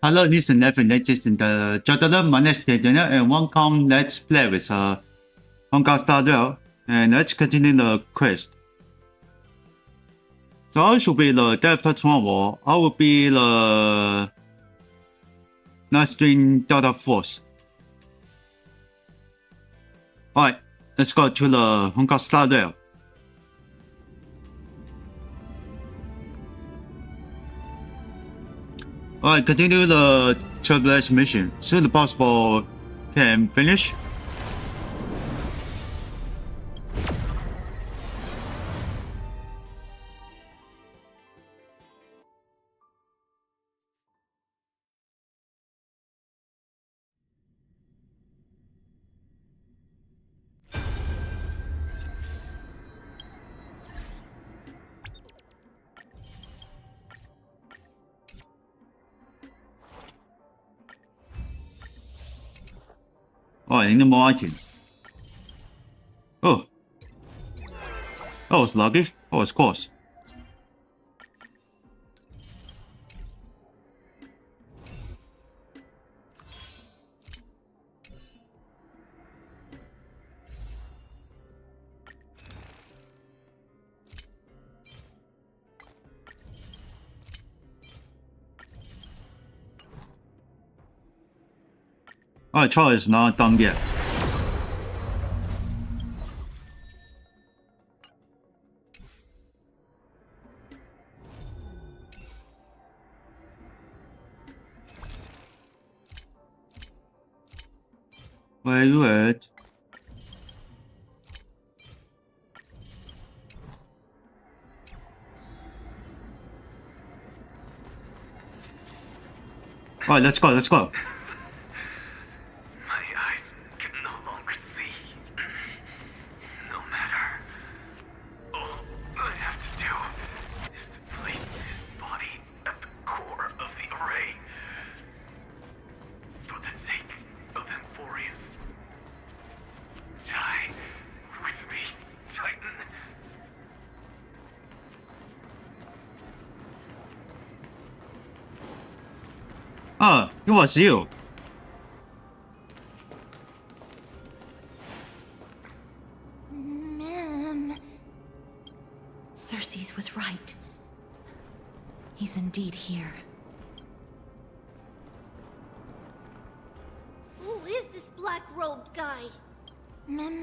Hello, this is Nevin, latest in the Jordan. My name is Terengineer, and welcome. Let's play with Honkai Star Rail, and let's continue the quest. So I should be the Delta Transfer. I will be the Night String Delta Force. Alright, let's go to the Honkai Star Rail. Alright, continue the Trailblaze Mission. Soon as possible can finish. Oh, I need more items. Oh. That was lucky. Oh, of course. Alright, trial is not done yet. Where you at? Alright, let's go, let's go. Ah, it was you. Ma'am. Cersei's was right. He's indeed here. Who is this black-robed guy? Mem.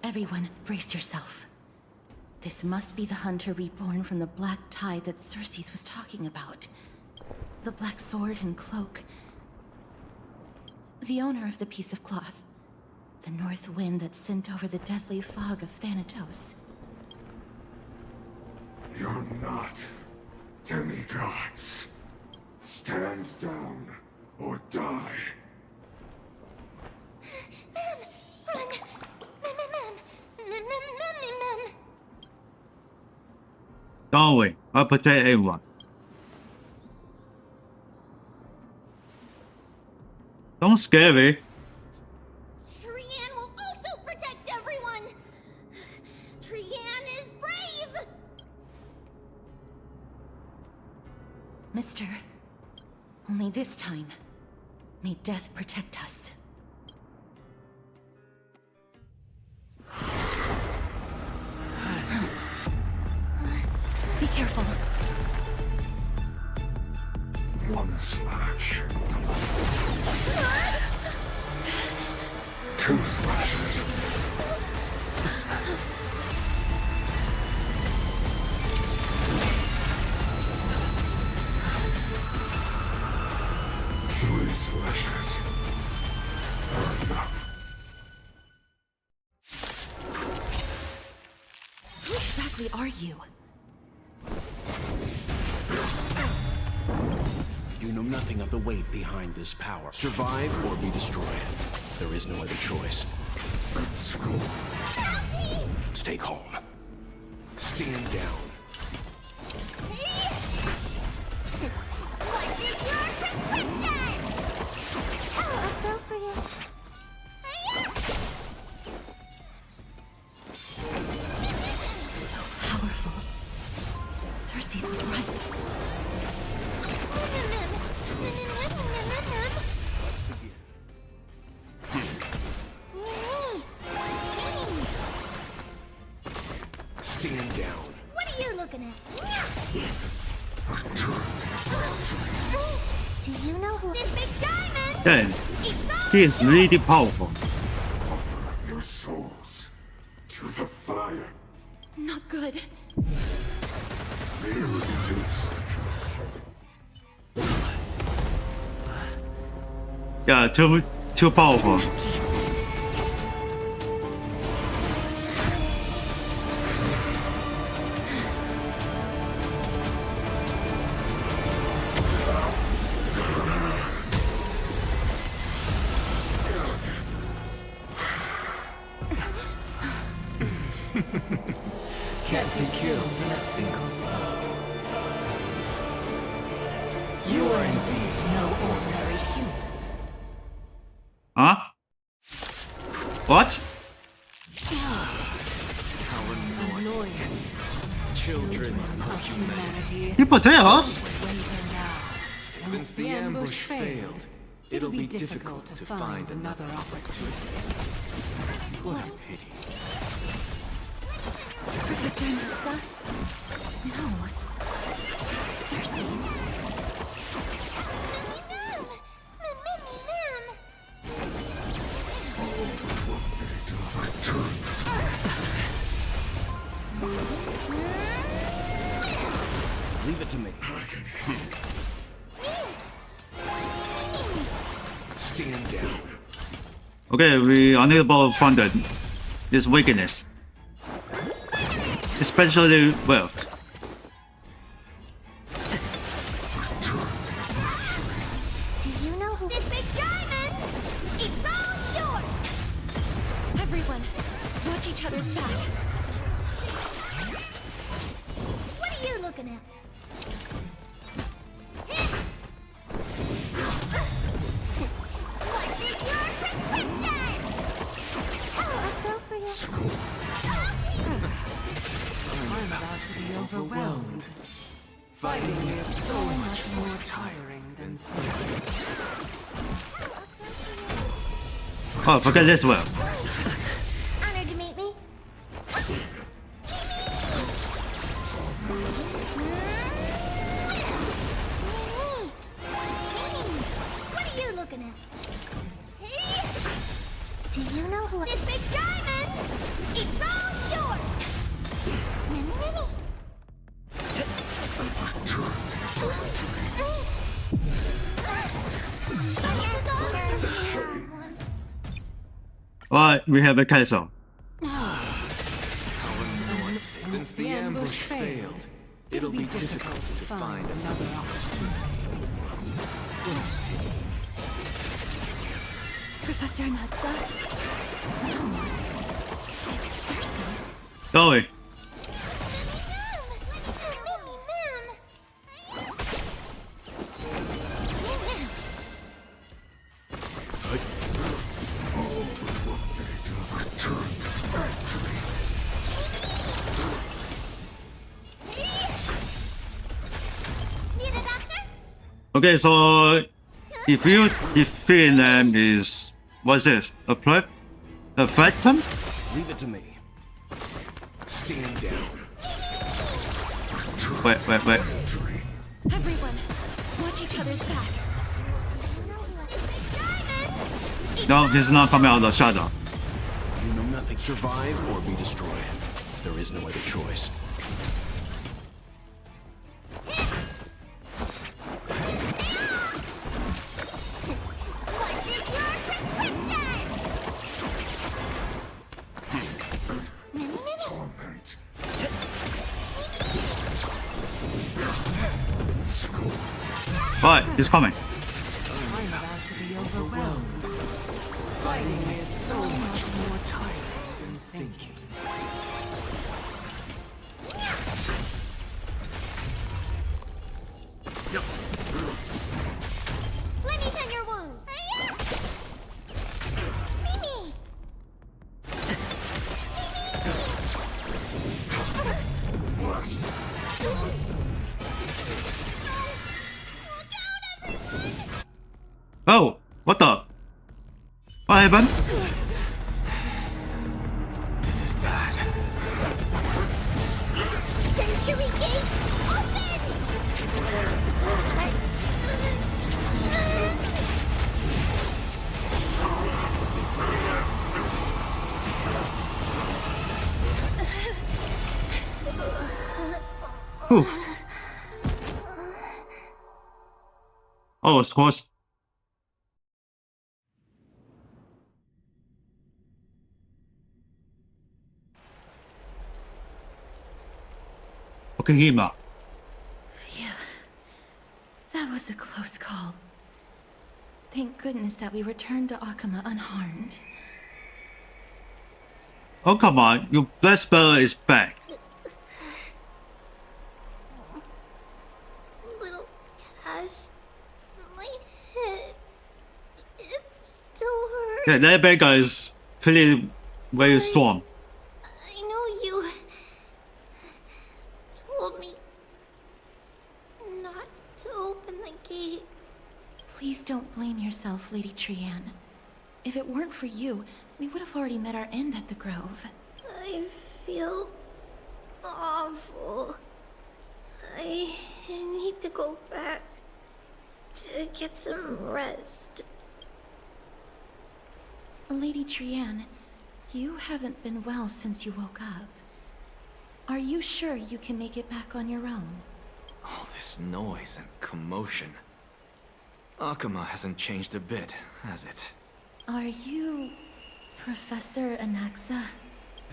Everyone, brace yourself. This must be the hunter reborn from the black tide that Cersei's was talking about. The black sword and cloak. The owner of the piece of cloth. The north wind that sent over the deathly fog of Thanatos. You're not demigods. Stand down or die. Don't worry, I'll protect everyone. Don't scare me. Trian will also protect everyone! Trian is brave! Mister, only this time, may death protect us. Be careful. One slash. Two slashes. Three slashes are enough. Who exactly are you? You know nothing of the weight behind this power. Survive or be destroyed. There is no other choice. Let's go. Stay calm. Stand down. What's in your prescription? Oh, appropriate. So powerful. Cersei's was right. Stand down. What are you looking at? Do you know who this big diamond? Then, he is really powerful. Offer your souls to the fire. Not good. Be reduced. Yeah, too powerful. Can't be killed in a single blow. You are indeed no ordinary human. Huh? What? Annoying. Children Of humanity. He betrayed us? Waver now. Since the ambush failed, it'll be difficult to find another opportunity. What a pity. Professor Natsa? No. It's Cersei's. Leave it to me. Stand down. Okay, we unable to find this weakness. Especially wealth. Do you know who this big diamond? It's all yours. Everyone, watch each other's back. What are you looking at? What's in your prescription? Oh, appropriate. I'm about to be overwhelmed. Fighting is so much more tiring than thinking. Oh, forget this well. Honored to meet me. What are you looking at? Do you know who this big diamond? It's all yours. Mini, mini. Alright, we have a castle. Since the ambush failed, it'll be difficult to find another opportunity. Professor Natsa? No. It's Cersei's. Sorry. Need a doctor? Okay, so if you defeat them is what's this? A phantom? Leave it to me. Stand down. Wait. Everyone, watch each other's back. No, this is not coming out of the shadow. You know nothing. Survive or be destroyed. There is no other choice. What's in your prescription? Torment. Right, it's coming. I'm about to be overwhelmed. Fighting is so much more tiring than thinking. Oh, what the? What happened? This is bad. Century Gate, open! Whew. Oh, of course. Okay, Hima. Phew. That was a close call. Thank goodness that we returned to Akama unharmed. Oh, come on. Your black spell is back. Little Cass, my head, it still hurts. Yeah, that bad guy is pretty very strong. I know you told me not to open the gate. Please don't blame yourself, Lady Trianne. If it weren't for you, we would have already met our end at the Grove. I feel awful. I need to go back to get some rest. Lady Trianne, you haven't been well since you woke up. Are you sure you can make it back on your own? All this noise and commotion. Akama hasn't changed a bit, has it? Are you Professor Anaxa?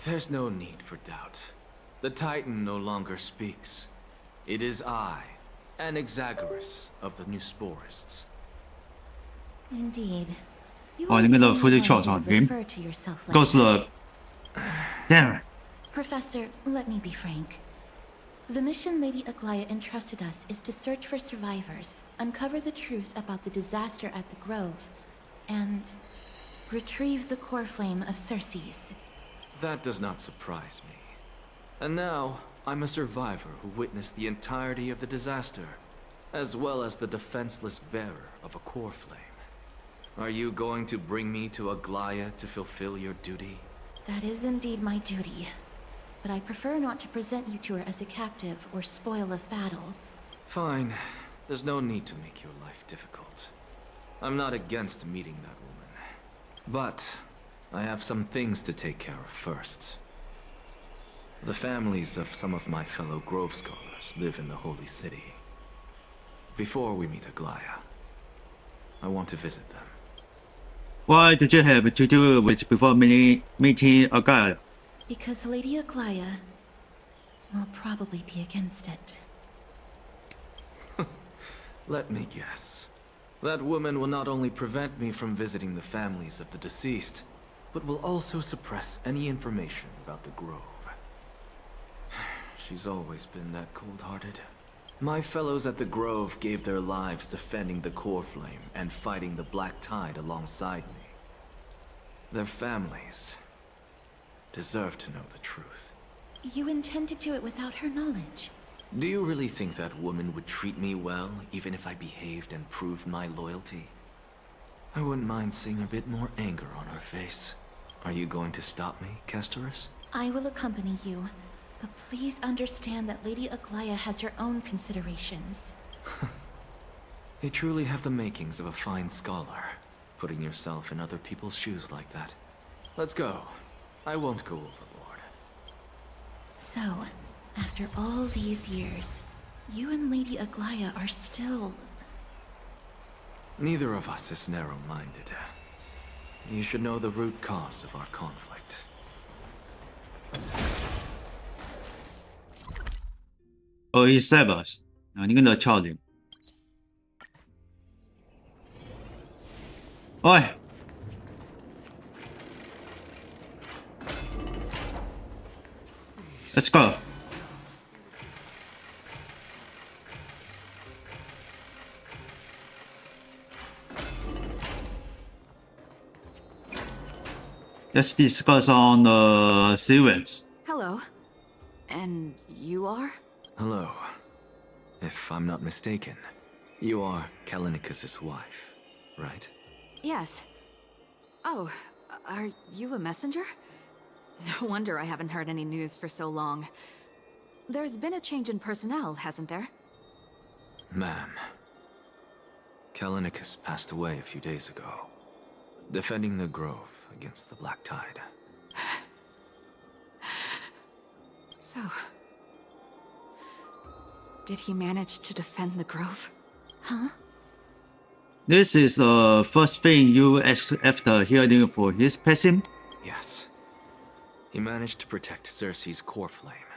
There's no need for doubt. The Titan no longer speaks. It is I, Anaxagoras of the New Sporists. Indeed. You Oh, are you the got the only footage one shots who on would him. refer to yourself like Goes to that. the... Damn it. Professor, let me be frank. The mission Lady Aglaya entrusted us is to search for survivors, uncover the truth about the disaster at the Grove, and retrieve the core flame of Circes. That does not surprise me. And now, I'm a survivor who witnessed the entirety of the disaster, as well as the defenseless bearer of a core flame. Are you going to bring me to Aglaya to fulfill your duty? That is indeed my duty, but I prefer not to present you to her as a captive or spoil of battle. Fine. There's no need to make your life difficult. I'm not against meeting that woman. But I have some things to take care of first. The families of some of my fellow Grove Scholars live in the Holy City. Before we meet Aglaya, I want to visit them. Why did you have to do it before meeting a guy? Because Lady Aglaya will probably be against it. Let me guess. That woman will not only prevent me from visiting the families of the deceased, but will also suppress any information about the Grove. She's always been that cold-hearted. My fellows at the Grove gave their lives defending the core flame and fighting the Black Tide alongside me. Their families deserve to know the truth. You intend to do it without her knowledge. Do you really think that woman would treat me well, even if I behaved and proved my loyalty? I wouldn't mind seeing a bit more anger on her face. Are you going to stop me, Kesterus? I will accompany you, but please understand that Lady Aglaya has her own considerations. You truly have the makings of a fine scholar, putting yourself in other people's shoes like that. Let's go. I won't go overboard. So, after all these years, you and Lady Aglaya are still... Neither of us is narrow-minded. You should know the root cause of our conflict. Oh, he's Sebas. 你跟着跳点。喂。Let's go. Let's discuss on the sequence. Hello. And you are? Hello. If I'm not mistaken, you are Kalinicus's wife, right? Yes. Oh, are you a messenger? No wonder I haven't heard any news for so long. There's been a change in personnel, hasn't there? Ma'am, Kalinicus passed away a few days ago, defending the Grove against the Black Tide. So... did he manage to defend the Grove? Huh? This is the first thing you ask after hearing for his passing? Yes. He managed to protect Cersei's core flame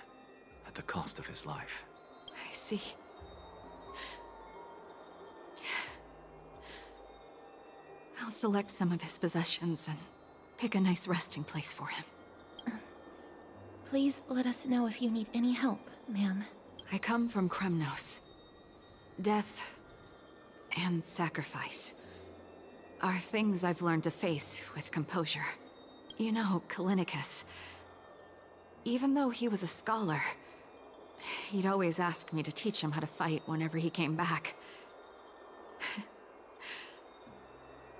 at the cost of his life. I see. I'll select some of his possessions and pick a nice resting place for him. Please let us know if you need any help, ma'am. I come from Kremnos. Death and sacrifice are things I've learned to face with composure. You know, Kalinicus, even though he was a scholar, he'd always ask me to teach him how to fight whenever he came back.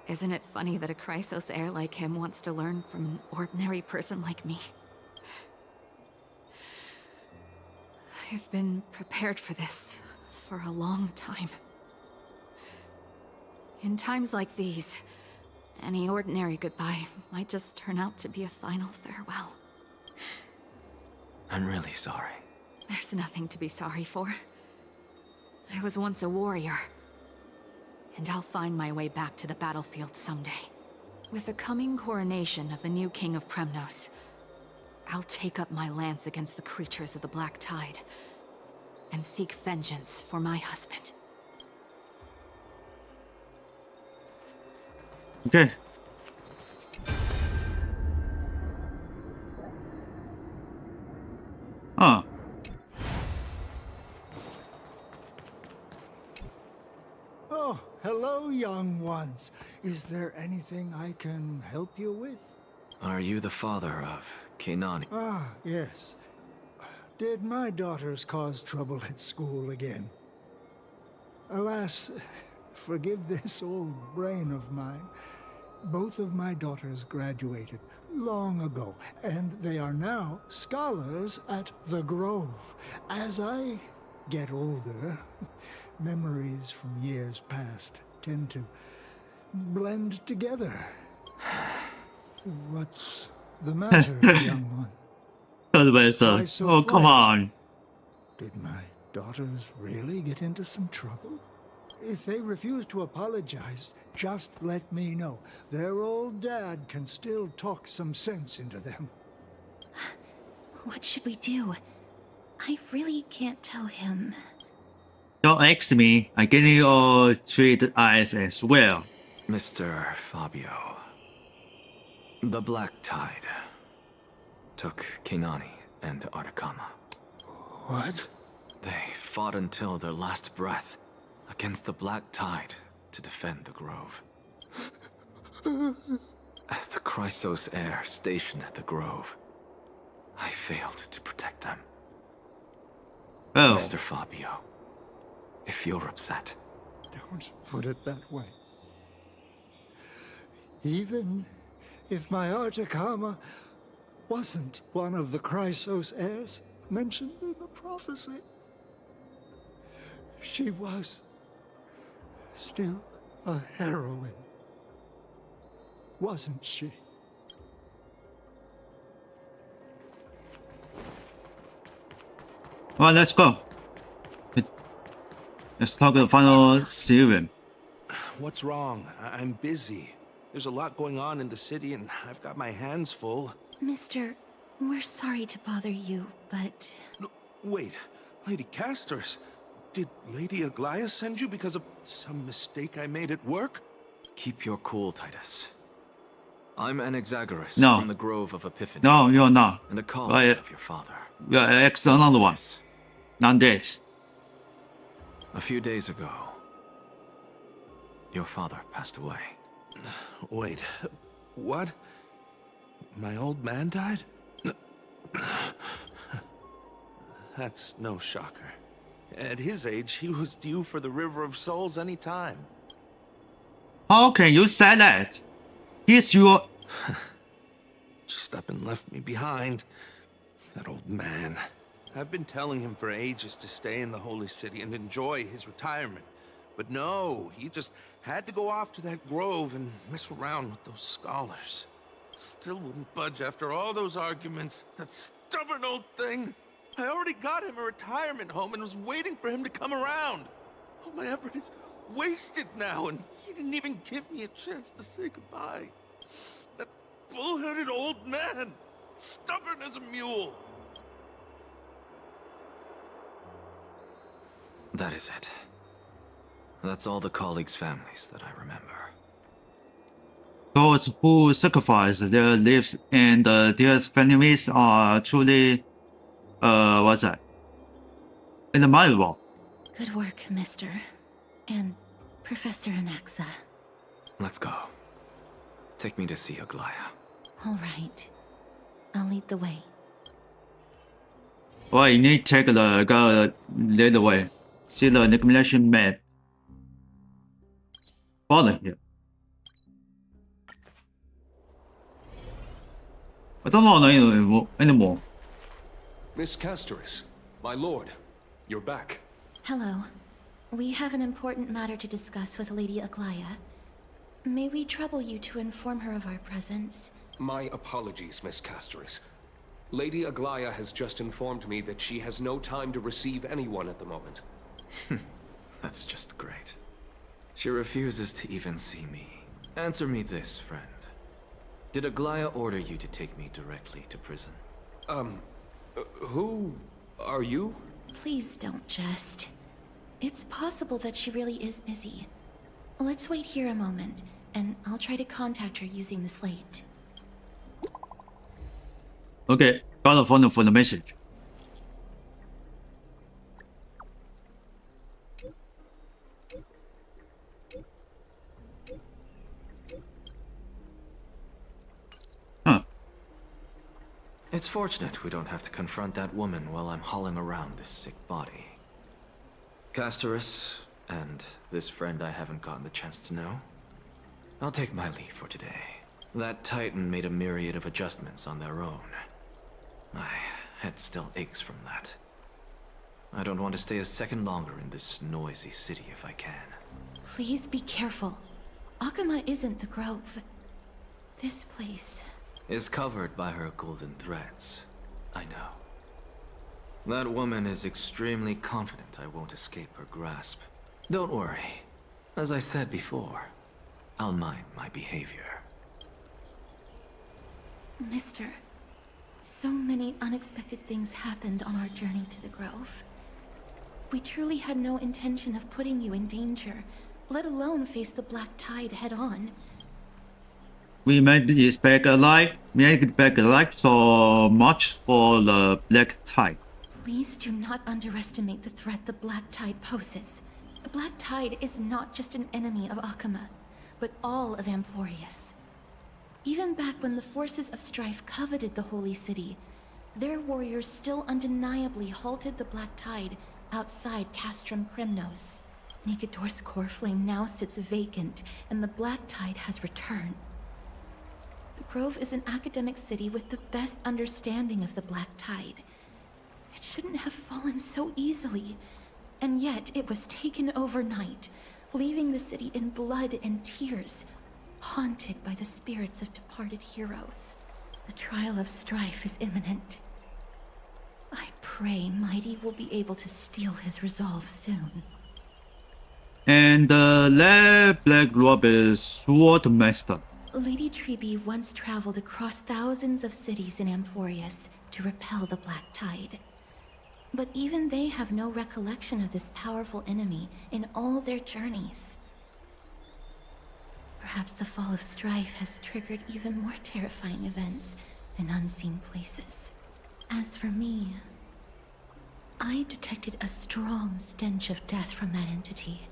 Isn't it funny that a Chrysos heir like him wants to learn from an ordinary person like me? I've been prepared for this for a long time. In times like these, any ordinary goodbye might just turn out to be a final farewell. I'm really sorry. There's nothing to be sorry for. I was once a warrior, and I'll find my way back to the battlefield someday. With the coming coronation of the new king of Kremnos, I'll take up my lance against the creatures of the Black Tide and seek vengeance for my husband. Okay. Huh. Oh, hello, young ones. Is there anything I can help you with? Are you the father of Kenani? Ah, yes. Did my daughters cause trouble at school again? Alas, forgive this old brain of mine. Both of my daughters graduated long ago, and they are now scholars at the Grove. As I get older, memories from years past tend to blend together. What's the matter, young one? Why so Oh, come quiet? on. Did my daughters really get into some trouble? If they refuse to apologize, just let me know. Their old dad can still talk some sense into them. What should we do? I really can't tell him. Don't ask me. I'm getting all treat eyes as well. Mr. Fabio. The Black Tide took Kenani and Artakama. What? They fought until their last breath against the Black Tide to defend the Grove. As the Chrysos heir stationed at the Grove, I failed to protect them. Oh. Mr. Fabio, if you're upset, Don't put it that way. Even if my Artakama wasn't one of the Chrysos heirs mentioned in the prophecy, she was still a heroine, wasn't she? Well, let's go. Let's talk the final serum. What's wrong? I'm busy. There's a lot going on in the city and I've got my hands full. Mister, we're sorry to bother you, but... No, wait, Lady Casters, did Lady Aglaia send you because of some mistake I made at work? keep your cool, Titus. I'm an Exagoras No. from the Grove of Epiphany. No, you're not. And a colleague Right. of your father. You're ex another one. Yes. Not this. A few days ago, your father passed away. Wait, what? My old man died? That's no shocker. At his age, he was due for the River of Souls any time. How can you say that? He's your... Just up and left me behind. That old man. I've been telling him for ages to stay in the Holy City and enjoy his retirement. But no, he just had to go off to that grove and mess around with those scholars. Still wouldn't budge after all those arguments. That stubborn old thing. I already got him a retirement home and was waiting for him to come around. All my effort is wasted now, and he didn't even give me a chance to say goodbye. That bull-headed old man. Stubborn as a mule. That is it. That's all the colleagues' families that I remember. Those who sacrificed their lives and their families are truly, what's that? Admirable. Good work, Mr. and Professor Anaxa. Let's go. Take me to see Aglaya. All right. I'll lead the way. Well, you need to take the lead way. See the accumulation map. Follow here. I don't know anymore. Miss Castoris, my lord, you're back. Hello. We have an important matter to discuss with Lady Aglaya. May we trouble you to inform her of our presence? My apologies, Miss Castoris. Lady Aglaya has just informed me that she has no time to receive anyone at the moment. That's just great. She refuses to even see me. Answer me this, friend. Did Aglaya order you to take me directly to prison? Who are you? Please don't jest. It's possible that she really is busy. Let's wait here a moment, and I'll try to contact her using the slate. Okay, got a phone for the message. Huh. It's fortunate we don't have to confront that woman while I'm hauling around this sick body. Castoris, and this friend I haven't gotten the chance to know. I'll take my leave for today. That Titan made a myriad of adjustments on their own. My head still aches from that. I don't want to stay a second longer in this noisy city if I can. Please be careful. Akuma isn't the grove. This place is covered by her golden threads. I know. That woman is extremely confident I won't escape her grasp. Don't worry. As I said before, I'll mind my behavior. Mister, so many unexpected things happened on our journey to the grove. We truly had no intention of putting you in danger, let alone face the Black Tide head-on. We made it back alive. So much for the Black Tide. Please do not underestimate the threat the Black Tide poses. The Black Tide is not just an enemy of Akuma, but all of Amphorius. Even back when the forces of strife coveted the Holy City, their warriors still undeniably halted the Black Tide outside Castrum Krymnos. Nigador's core flame now sits vacant, and the Black Tide has returned. The Grove is an academic city with the best understanding of the Black Tide. It shouldn't have fallen so easily, and yet it was taken overnight, leaving the city in blood and tears, haunted by the spirits of departed heroes. The trial of strife is imminent. I pray Mighty will be able to steal his resolve soon. And the Black Robe is Swordmaster. Lady Treeby once traveled across thousands of cities in Amphorius to repel the Black Tide. But even they have no recollection of this powerful enemy in all their journeys. Perhaps the fall of strife has triggered even more terrifying events in unseen places. As for me, I detected a strong stench of death from that entity.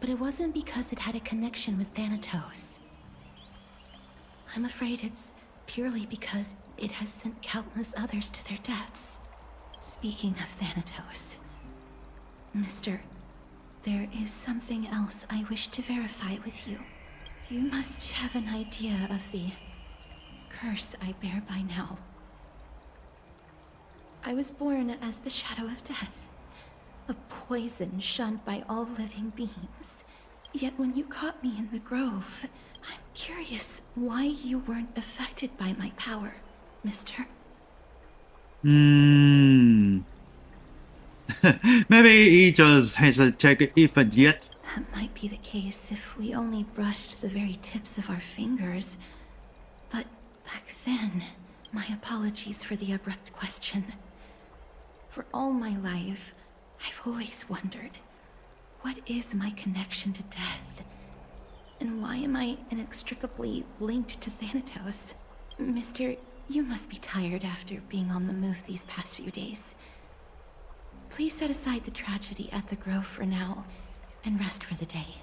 But it wasn't because it had a connection with Thanatos. I'm afraid it's purely because it has sent countless others to their deaths. Speaking of Thanatos, Mister, there is something else I wish to verify with you. You must have an idea of the curse I bear by now. I was born as the shadow of death, a poison shunned by all living beings. Yet when you caught me in the grove, I'm curious why you weren't affected by my power, mister. Maybe he just hasn't taken effort yet. That might be the case if we only brushed the very tips of our fingers. But back then, my apologies for the abrupt question. For all my life, I've always wondered, what is my connection to death? And why am I inextricably linked to Thanatos? Mister, you must be tired after being on the move these past few days. Please set aside the tragedy at the Grove for now, and rest for the day.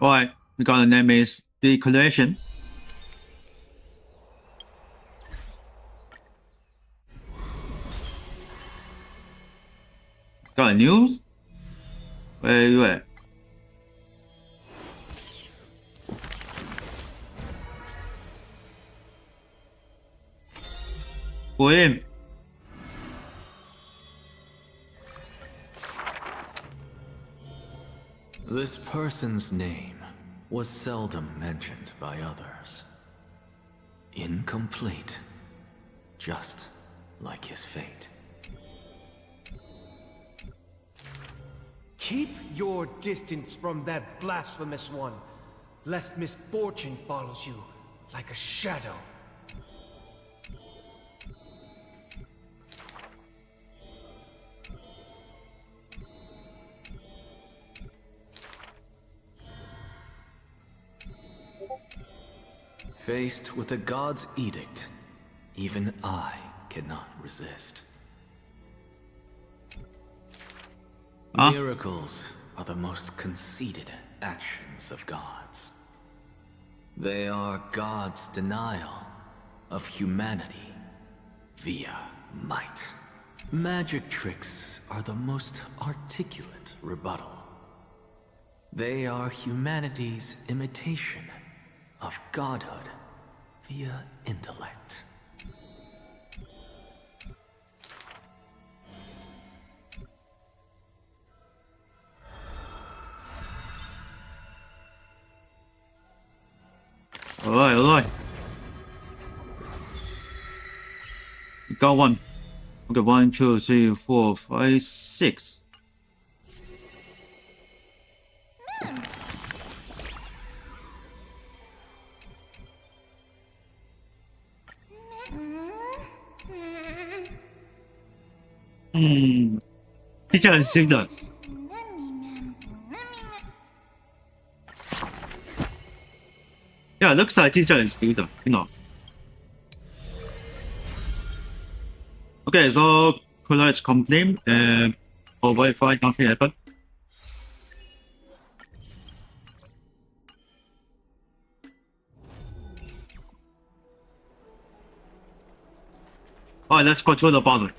Alright, we got the name is Declaration. Got a news? Where you at? For him. This person's name was seldom mentioned by others. Incomplete, just like his fate. Keep your distance from that blasphemous one, lest misfortune follows you like a shadow. Faced with the god's edict, even I cannot resist. Huh? Miracles are the most conceited actions of gods. They are God's denial of humanity via might. Magic tricks are the most articulate rebuttal. They are humanity's imitation of godhood via intellect. Alright. We got one. Okay, 1, 2, 3, 4, 5, 6.听起来很新的。Yeah, it looks like 听起来很新的，真的。Okay, so college complaint and for Wi-Fi nothing happened. Alright, let's control the bottle.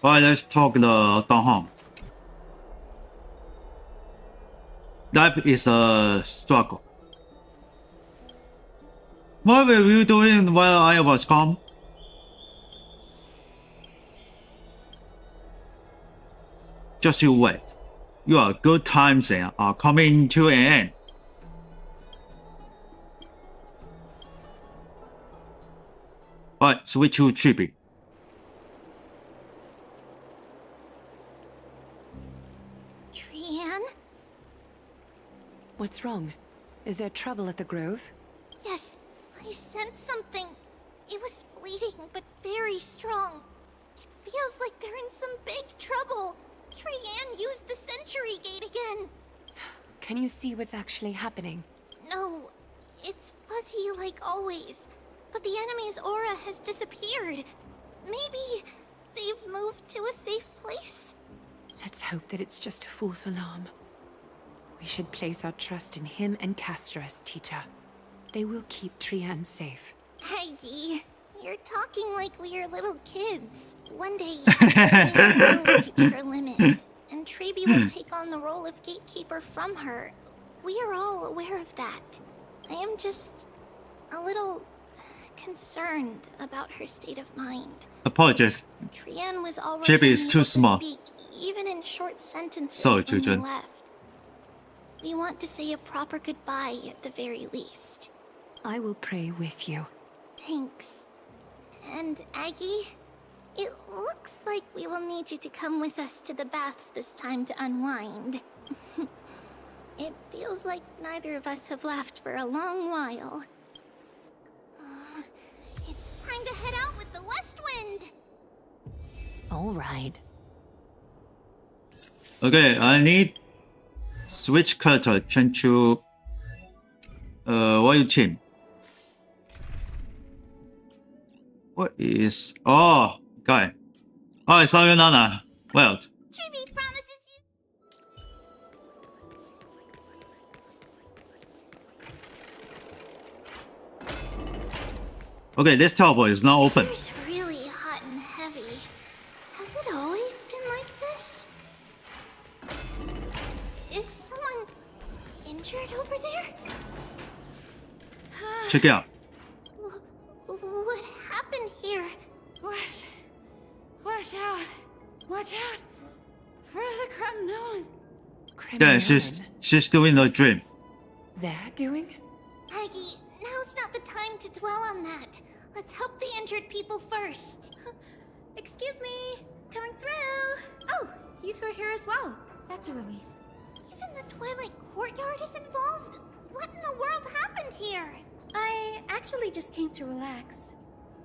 Alright, let's talk the downhome. Life is a struggle. What were you doing while I was gone? Just you wait. Your good times are coming to an end. Alright, switch to Chibi. What's wrong? Is there trouble at the Grove? Yes, I sensed something. It was fleeting, but very strong. It feels like they're in some big trouble. Trian used the Century Gate again. Can you see what's actually happening? No, it's fuzzy like always. But the enemy's aura has disappeared. Maybe they've moved to a safe place? Let's hope that it's just a false alarm. We should place our trust in him and Castorus, teacher. They will keep Trian safe. Aggie, you're talking like we are little kids. One day, Trian will reach her limit, and Trebi will take on the role of gatekeeper from her. We are all aware of that. I am just a little concerned about her state of mind. Apologies. Trian was already Trebi is too unable to small. speak, even in short sentences Sorry, when children. we left. We want to say a proper goodbye at the very least. I will pray with you. Thanks. And Aggie, it looks like we will need you to come with us to the baths this time to unwind. It feels like neither of us have laughed for a long while. It's time to head out with the west wind! All right. Okay, I need switch character change to Royal Team. What is guy? Oh, it's Sayonara. Well. Trebi promises you. Okay, this tower is now open. It's really hot and heavy. Has it always been like this? Is someone injured over there? Check it out. What happened here? Watch out! Watch out! For the Kremlin! Yeah, she's doing a dream. They're doing? Aggie, now's not the time to dwell on that. Let's help the injured people first. Excuse me, coming through. Oh, you two are here as well. That's a relief. Even the Twilight Courtyard is involved? What in the world happened here? I actually just came to relax.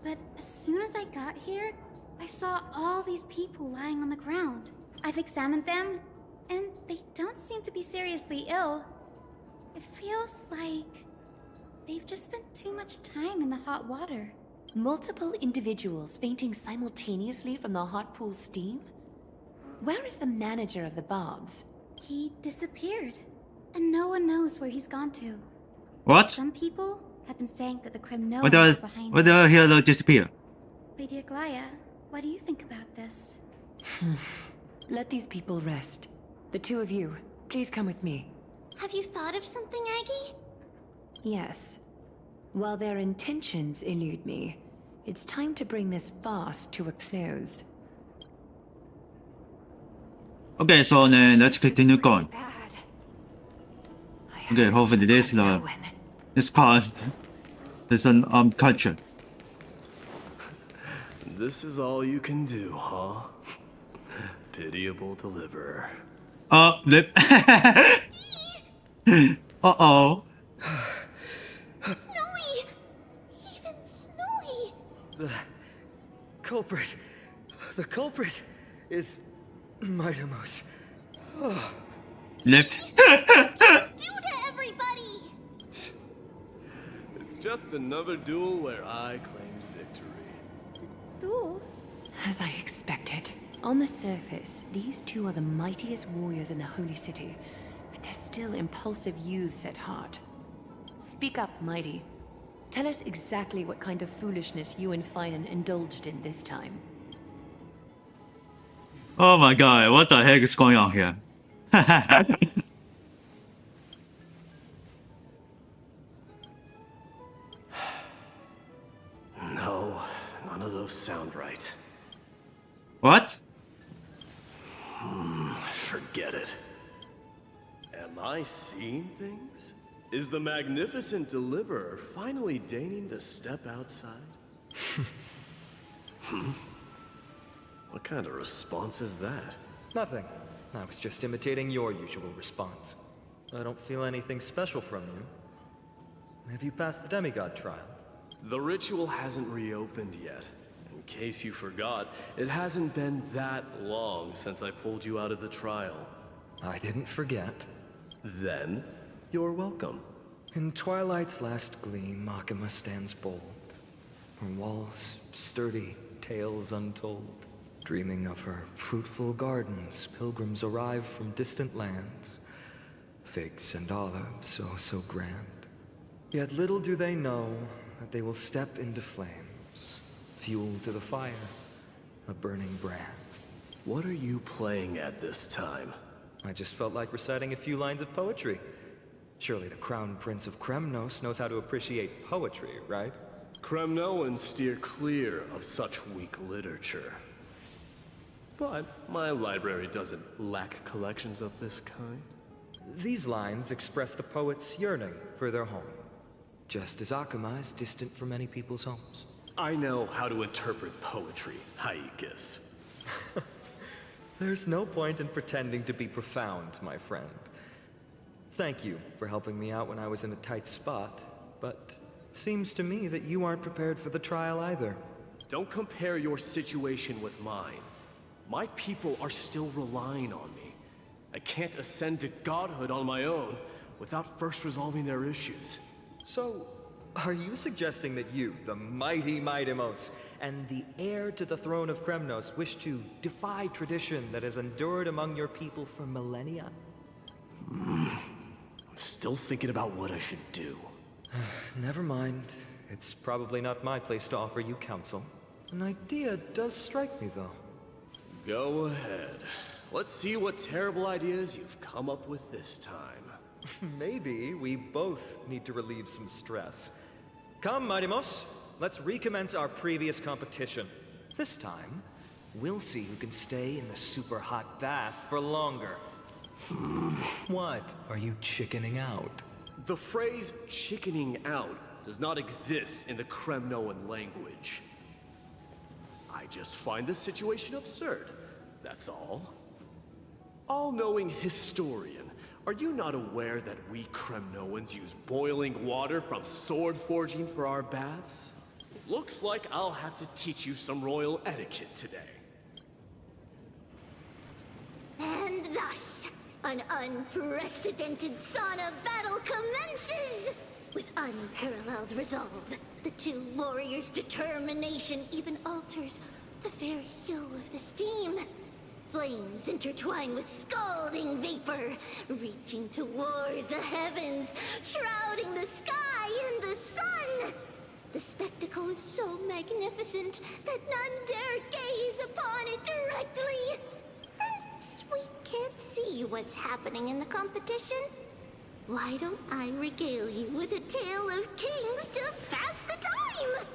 But as soon as I got here, I saw all these people lying on the ground. I've examined them, and they don't seem to be seriously ill. It feels like they've just spent too much time in the hot water. Multiple individuals fainting simultaneously from the hot pool steam? Where is the manager of the baths? He disappeared, and no one knows where he's gone to. What? Some people have been saying that the Kremlin What is does behind what it. the hero disappear? Lady Aglaya, what do you think about this? Let these people rest. The two of you, please come with me. Have you thought of something, Aggie? Yes. While their intentions elude me, it's time to bring this farce to a close. Okay, so then let's continue going. Bad. Okay, hopefully this part is an culture. This is all you can do, huh? Pitiable deliverer. Lip. Uh-oh. Snowy! Even Snowy! The culprit is Mightimos. Oh. Lip. Do to everybody! It's just another duel where I claimed victory. Duel? As I expected. On the surface, these two are the mightiest warriors in the Holy City, but they're still impulsive youths at heart. Speak up, Mighty. Tell us exactly what kind of foolishness you and Finan indulged in this time. Oh my god, what the heck is going on here? No, none of those sound right. What? Forget it. Am I seeing things? Is the magnificent deliverer finally deigning to step outside? What kind of response is that? Nothing. I was just imitating your usual response. I don't feel anything special from you. Have you passed the demigod trial? The ritual hasn't reopened yet. In case you forgot, it hasn't been that long since I pulled you out of the trial. I didn't forget. Then, you're welcome. In Twilight's last gleam, Makima stands bold. Her walls sturdy, tales untold. Dreaming of her fruitful gardens, pilgrims arrive from distant lands. Figs and olives, oh so grand. Yet little do they know that they will step into flames, fuel to the fire, a burning brand. What are you playing at this time? I just felt like reciting a few lines of poetry. Surely the Crown Prince of Kremnos knows how to appreciate poetry, right? Kremnoans steer clear of such weak literature. But my library doesn't lack collections of this kind. These lines express the poet's yearning for their home, just as Akuma is distant from many people's homes. I know how to interpret poetry, Haikis. There's no point in pretending to be profound, my friend. Thank you for helping me out when I was in a tight spot, but it seems to me that you aren't prepared for the trial either. Don't compare your situation with mine. My people are still relying on me. I can't ascend to godhood on my own without first resolving their issues. So, are you suggesting that you, the mighty Mightimos, and the heir to the throne of Kremnos, wish to defy tradition that has endured among your people for millennia? I'm still thinking about what I should do. Never mind. It's probably not my place to offer you counsel. An idea does strike me, though. Go ahead. Let's see what terrible ideas you've come up with this time. Maybe we both need to relieve some stress. Come, Mightimos. Let's recommence our previous competition. This time, we'll see who can stay in the super hot bath for longer. What? Are you chickening out? The phrase chickening out does not exist in the Kremnoan language. I just find the situation absurd, that's all. All-knowing historian, are you not aware that we Kremnoans use boiling water from sword forging for our baths? Looks like I'll have to teach you some royal etiquette today. And thus, an unprecedented sauna battle commences! With unparalleled resolve, the two warriors' determination even alters the very hue of the steam. Flames intertwine with scalding vapor, reaching toward the heavens, shrouding the sky and the sun. The spectacle is so magnificent that none dare gaze upon it directly. Since we can't see what's happening in the competition, why don't I regale you with a tale of kings to pass the time?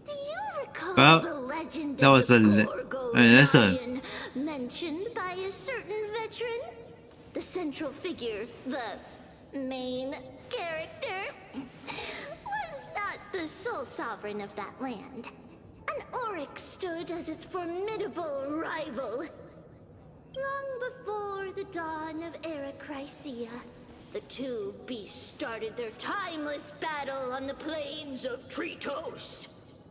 Do you recall the legend that of was the a Gorgo lesson. lion mentioned by a certain veteran? The central figure, the main character, was not the sole sovereign of that land. An Oryx stood as its formidable rival. Long before the dawn of Era Chrysia, the two beasts started their timeless battle on the plains of Tritos.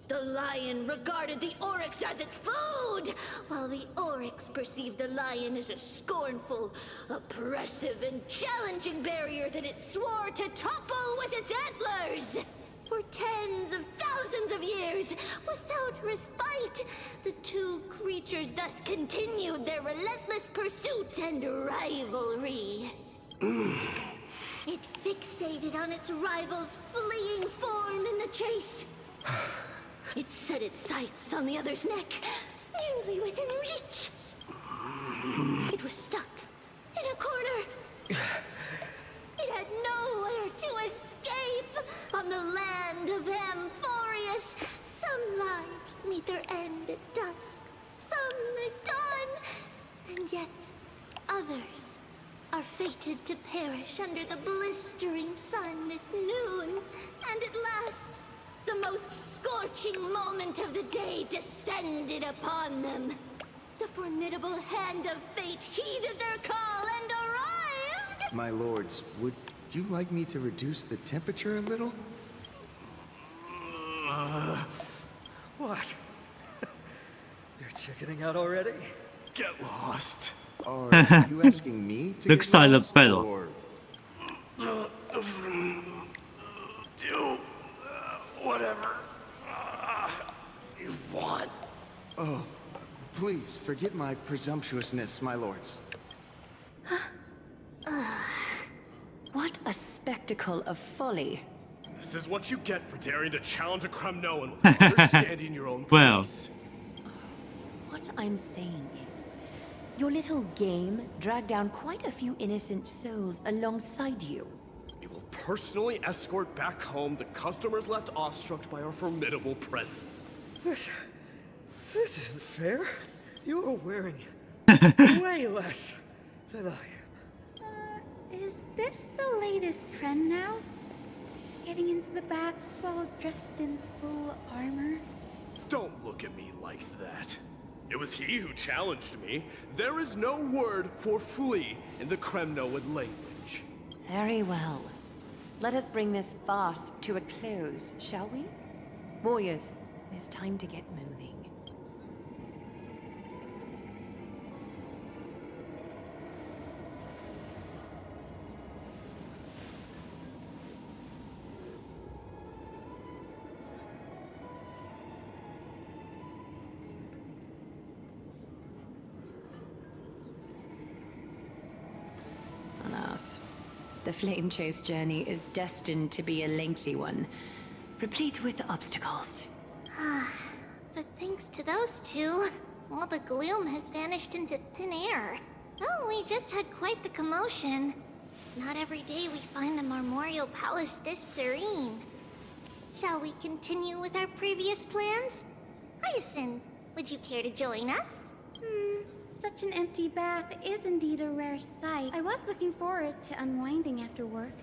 The lion regarded the Oryx as its food, while the Oryx perceived the lion as a scornful, oppressive, and challenging barrier that it swore to topple with its antlers. For tens of thousands of years, without respite, the two creatures thus continued their relentless pursuit and rivalry. It fixated on its rival's fleeing form in the chase. It set its sights on the other's neck, nearly within reach. It was stuck in a corner. It had nowhere to escape. On the land of Amphorius, some lives meet their end at dusk, some at dawn, and yet others are fated to perish under the blistering sun at noon. And at last, the most scorching moment of the day descended upon them. The formidable hand of fate heeded their call and arrived! My lords, would you like me to reduce the temperature a little? What? You're chickening out already? Get lost. Are you asking me to Looks get like a lost, battle. or... Do whatever you want. Oh, please forget my presumptuousness, my lords. What a spectacle of folly. This is what you get for daring to challenge a Kremnoan without understanding your own Well. place. What I'm saying is, your little game dragged down quite a few innocent souls alongside you. We will personally escort back home the customers left awestruck by our formidable presence. This isn't fair. You are wearing way less than I am. Is this the latest trend now? Getting into the baths while dressed in full armor? Don't look at me like that. It was he who challenged me. There is no word for flee in the Kremnoan language. Very well. Let us bring this farce to a close, shall we? Warriors, it's time to get moving. Alas, the flame chase journey is destined to be a lengthy one, replete with obstacles. But thanks to those two, all the gloom has vanished into thin air. Oh, we just had quite the commotion. It's not every day we find the Marmoreal Palace this serene. Shall we continue with our previous plans? Hyacinth, would you care to join us? Such an empty bath is indeed a rare sight. I was looking forward to unwinding after work.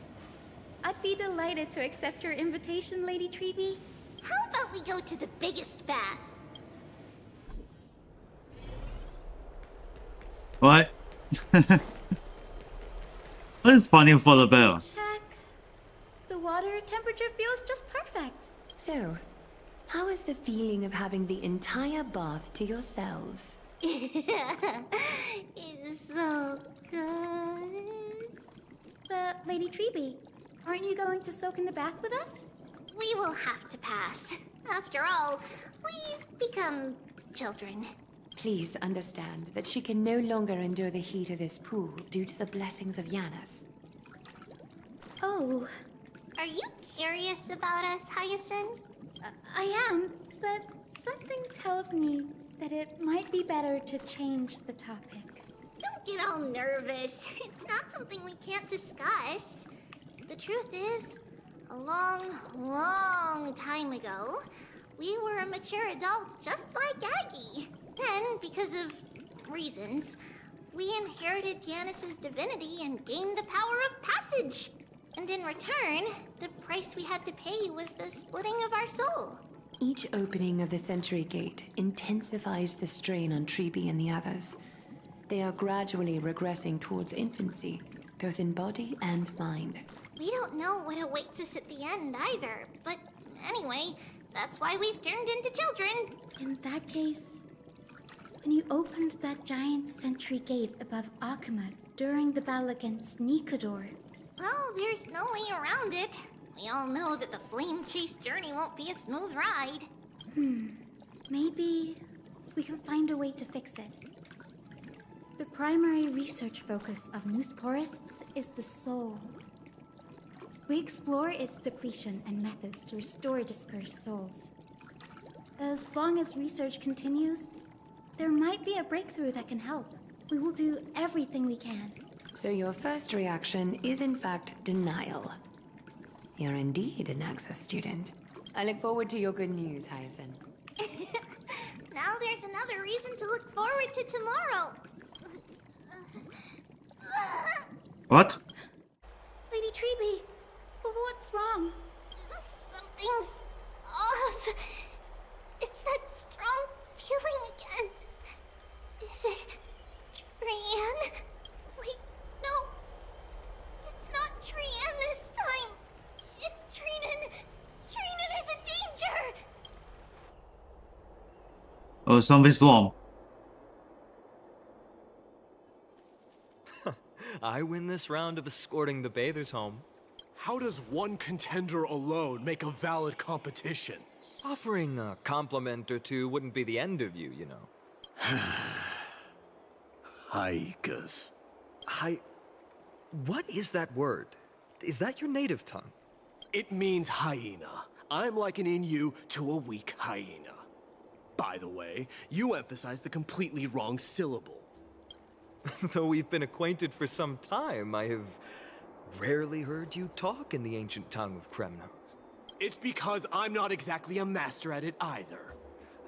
I'd be delighted to accept your invitation, Lady Treeby. How about we go to the biggest bath? What? What is funny for the bell? Check. The water temperature feels just perfect. So, how is the feeling of having the entire bath to yourselves? It's so good. But, Lady Treeby, aren't you going to soak in the bath with us? We will have to pass. After all, we've become children. Please understand that she can no longer endure the heat of this pool due to the blessings of Yanis. Oh. Are you curious about us, Hyacinth? I am, but something tells me that it might be better to change the topic. Don't get all nervous. It's not something we can't discuss. The truth is, a long, long time ago, we were a mature adult just like Aggie. Then, because of reasons, we inherited Yanis's divinity and gained the power of passage. And in return, the price we had to pay was the splitting of our soul. Each opening of the Century Gate intensifies the strain on Treeby and the others. They are gradually regressing towards infancy, both in body and mind. We don't know what awaits us at the end either, but anyway, that's why we've turned into children. In that case, when you opened that giant Sentry Gate above Akuma during the battle against Nikador... Well, there's no way around it. We all know that the flame chase journey won't be a smooth ride. Maybe we can find a way to fix it. The primary research focus of Noosporists is the soul. We explore its depletion and methods to restore dispersed souls. As long as research continues, there might be a breakthrough that can help. We will do everything we can. So your first reaction is in fact denial. You're indeed an Access student. I look forward to your good news, Hyacinth. Now there's another reason to look forward to tomorrow. What? Lady Treeby, what's wrong? Something's off. It's that strong feeling again. Is it Trian? Wait, no. It's not Trian this time. It's Trinan. Trinan is in danger. Oh, something's wrong. I win this round of escorting the bathers home. How does one contender alone make a valid competition? Offering a compliment or two wouldn't be the end of you, you know. Haikas. What is that word? Is that your native tongue? It means hyena. I'm likening you to a weak hyena. By the way, you emphasize the completely wrong syllable. Though we've been acquainted for some time, I have rarely heard you talk in the ancient tongue of Kremnos. It's because I'm not exactly a master at it either.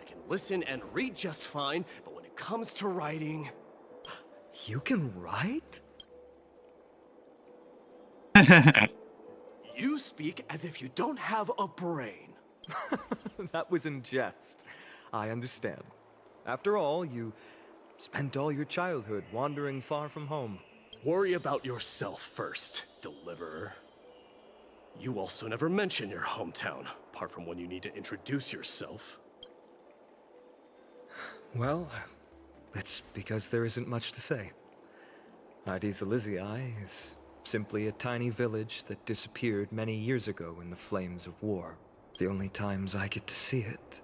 I can listen and read just fine, but when it comes to writing... You can write? You speak as if you don't have a brain. That was in jest. I understand. After all, you spent all your childhood wandering far from home. Worry about yourself first, deliverer. You also never mention your hometown, apart from when you need to introduce yourself. Well, it's because there isn't much to say. Aedes Elysiae is simply a tiny village that disappeared many years ago in the flames of war. The only times I get to see it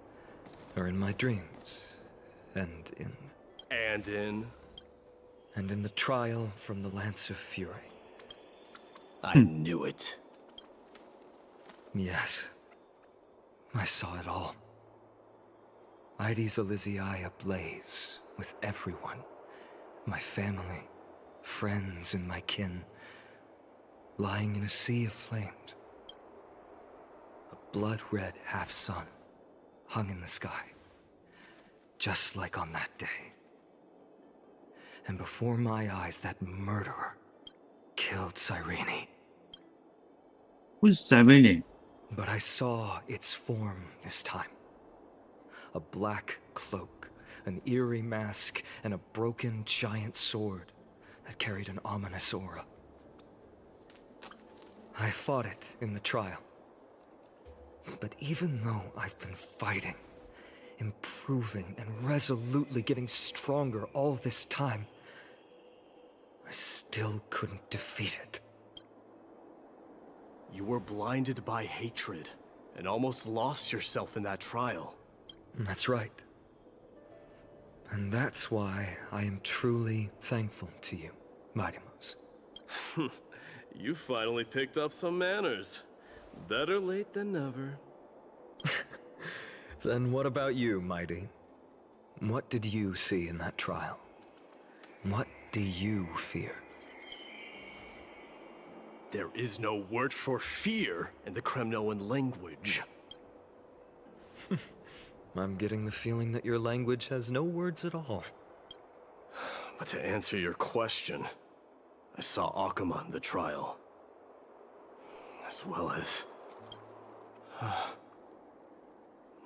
are in my dreams, and in the trial from the Lance of Fury. I knew it. Yes, I saw it all. Aedes Elysiae ablaze with everyone. My family, friends, and my kin, lying in a sea of flames. A blood-red half-sun hung in the sky, just like on that day. And before my eyes, that murderer killed Cyrene. Who's Cyrene? But I saw its form this time. A black cloak, an eerie mask, and a broken giant sword that carried an ominous aura. I fought it in the trial. But even though I've been fighting, improving, and resolutely getting stronger all this time, I still couldn't defeat it. You were blinded by hatred, and almost lost yourself in that trial. That's right. And that's why I am truly thankful to you, Mightymouse. You finally picked up some manners. Better late than never. Then what about you, Mighty? What did you see in that trial? What do you fear? There is no word for fear in the Kremnoan language. I'm getting the feeling that your language has no words at all. But to answer your question, I saw Akuma in the trial. As well as...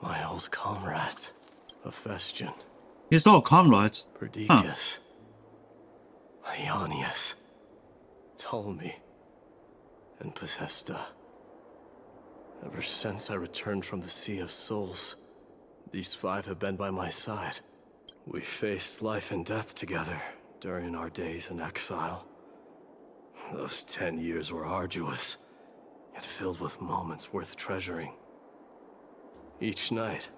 my old comrade, Hephaestion. He's all comrades. Prodigus. Ionius. Ptolemy. And Possesta. Ever since I returned from the Sea of Souls, these five have been by my side. We faced life and death together during our days in exile. Those 10 years were arduous, yet filled with moments worth treasuring. Each night,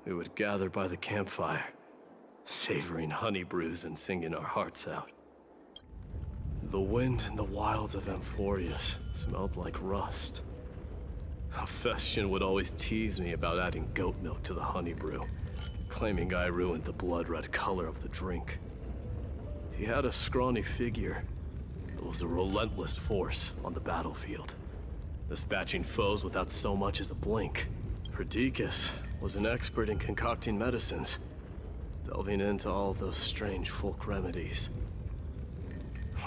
we would gather by the campfire, savoring honey brews and singing our hearts out. The wind in the wilds of Amphorius smelled like rust. Hephaestion would always tease me about adding goat milk to the honey brew, claiming I ruined the blood-red color of the drink. He had a scrawny figure, but was a relentless force on the battlefield, dispatching foes without so much as a blink. Perdiccas was an expert in concocting medicines, delving into all those strange folk remedies.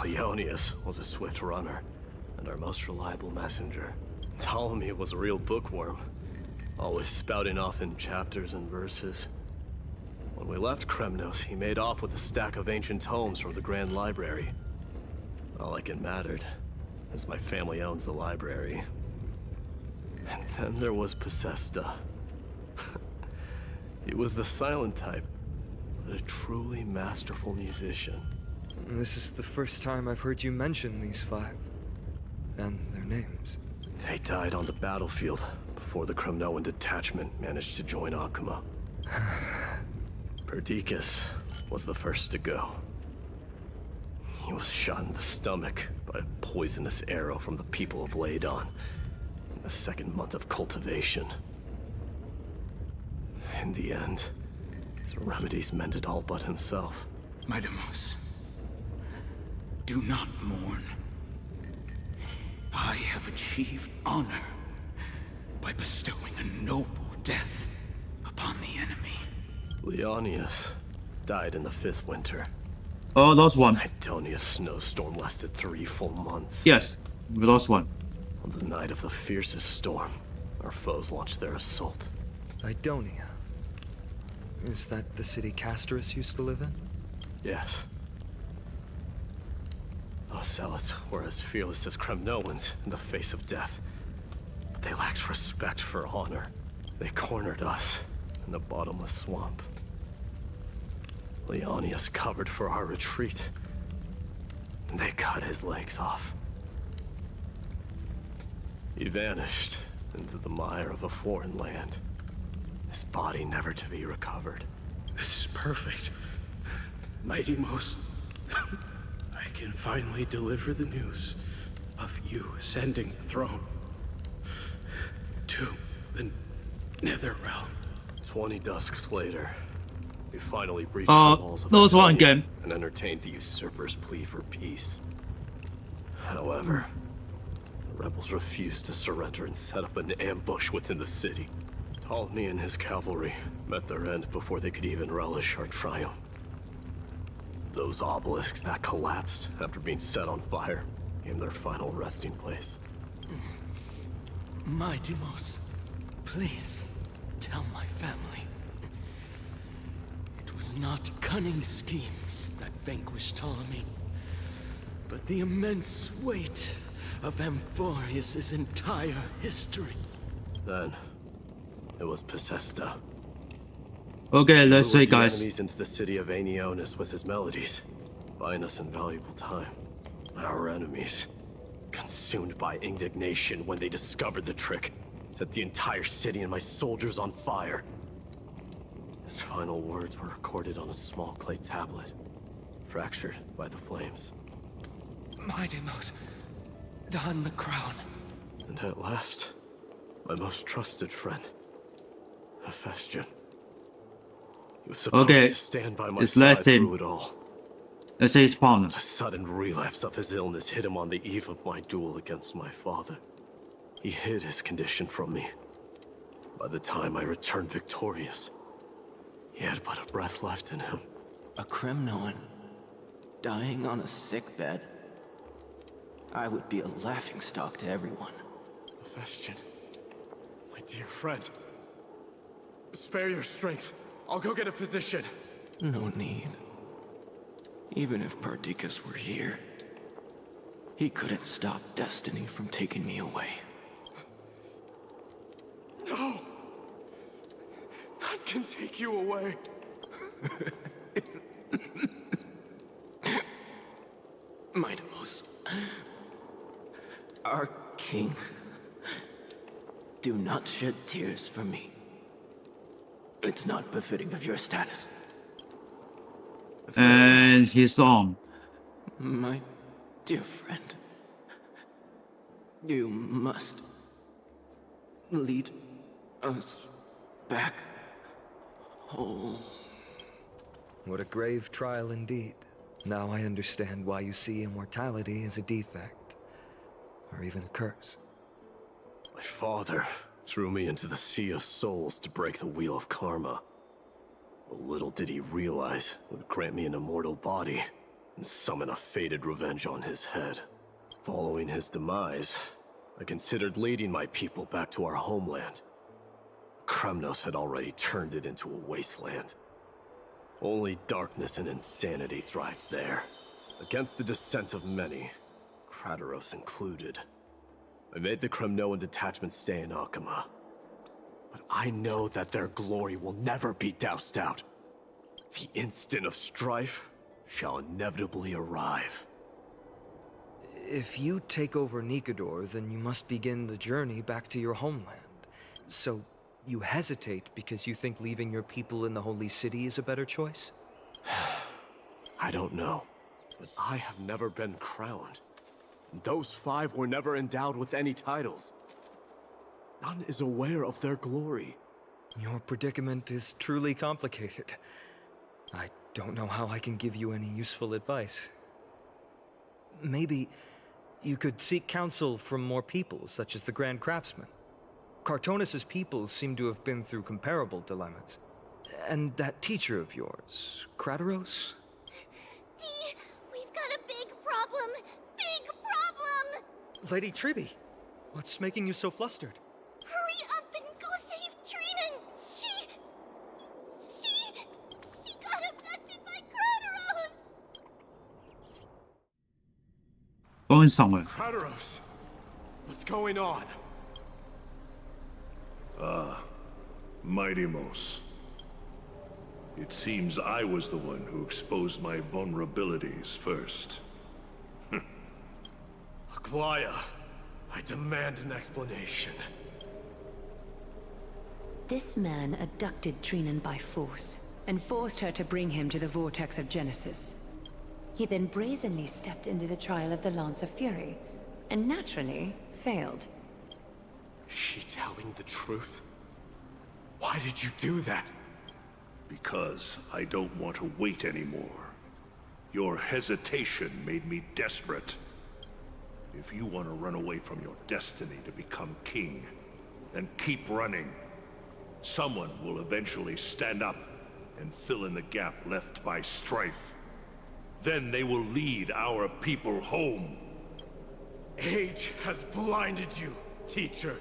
Leonius was a swift runner, and our most reliable messenger. Ptolemy was a real bookworm, always spouting off in chapters and verses. When we left Kremnos, he made off with a stack of ancient tomes from the Grand Library. Not like it mattered, as my family owns the library. And then there was Possesta. He was the silent type, but a truly masterful musician. This is the first time I've heard you mention these five, and their names. They died on the battlefield before the Kremnoan detachment managed to join Akuma. Prodigy was the first to go. He was shot in the stomach by a poisonous arrow from the people of Ladon in the second month of cultivation. In the end, his remedies mended all but himself. Midamos, do not mourn. I have achieved honor by bestowing a noble death upon the enemy. Leonius died in the 5th winter. Oh, lost one. Idonia's snowstorm lasted 3 full months. Yes, we lost one. On the night of the fiercest storm, our foes launched their assault. Idonia? Is that the city Castorus used to live in? Yes. Those zealots were as fearless as Kremnoans in the face of death. But they lacked respect for honor. They cornered us in the bottomless swamp. Leonius covered for our retreat, and they cut his legs off. He vanished into the mire of a foreign land, his body never to be recovered. This is perfect. Midamos, I can finally deliver the news of you ascending the throne to the Netherrealm. 20 dusks later, we finally breached the walls of those one game and entertained the usurper's plea for peace. However, the rebels refused to surrender and set up an ambush within the city. Ptolemy and his cavalry met their end before they could even relish our triumph. Those obelisks that collapsed after being set on fire became their final resting place. Midamos, please tell my family. It was not cunning schemes that vanquished Ptolemy, but the immense weight of Amphorius' entire history. Then, it was Pacesta. Okay, let's say, lured the guys. enemies into the city of Aenionis with his melodies, buying us invaluable time. Our enemies, consumed by indignation when they discovered the trick, set the entire city and my soldiers on fire. His final words were recorded on a small clay tablet, fractured by the flames. Midamos, don the crown. And at last, my most trusted friend, Hephaestion. He was supposed Okay, to stand by my this side last through him. it all. Let's say his partner. A sudden relapse of his illness hit him on the eve of my duel against my father. He hid his condition from me. By the time I returned victorious, he had but a breath left in him. A Kremnoan, dying on a sick bed. I would be a laughingstock to everyone. Hephaestion, my dear friend, spare your strength. I'll go get a physician. No need. Even if Perdiccas were here, he couldn't stop destiny from taking me away. No! None can take you away. Midamos, our king, do not shed tears for me. It's not befitting of your status. And his arm. My dear friend, you must lead us back home. What a grave trial indeed. Now I understand why you see immortality as a defect, or even a curse. My father threw me into the sea of souls to break the wheel of karma. But little did he realize it would grant me an immortal body and summon a fated revenge on his head. Following his demise, I considered leading my people back to our homeland. Kremnos had already turned it into a wasteland. Only darkness and insanity thrived there. Against the dissent of many, Krateros included. I made the Kremnoan detachment stay in Akuma. But I know that their glory will never be doused out. The instant of strife shall inevitably arrive. If you take over Nikador, then you must begin the journey back to your homeland. So, you hesitate because you think leaving your people in the Holy City is a better choice? I don't know, but I have never been crowned. Those 5 were never endowed with any titles. None is aware of their glory. Your predicament is truly complicated. I don't know how I can give you any useful advice. Maybe you could seek counsel from more people, such as the Grand Craftsman. Cartonis' people seem to have been through comparable dilemmas. And that teacher of yours, Krateros? Dee, we've got a big problem! Big problem! Lady Triby, what's making you so flustered? Hurry up and go save Trinan! She got abducted by Krateros! Going somewhere. Krateros, what's going on? Mighty-mos. It seems I was the one who exposed my vulnerabilities first. Aglaya, I demand an explanation. This man abducted Trinan by force, and forced her to bring him to the Vortex of Genesis. He then brazenly stepped into the trial of the Lance of Fury, and naturally failed. She telling the truth? Why did you do that? Because I don't want to wait anymore. Your hesitation made me desperate. If you want to run away from your destiny to become king, then keep running. Someone will eventually stand up and fill in the gap left by strife. Then they will lead our people home. Age has blinded you, teacher.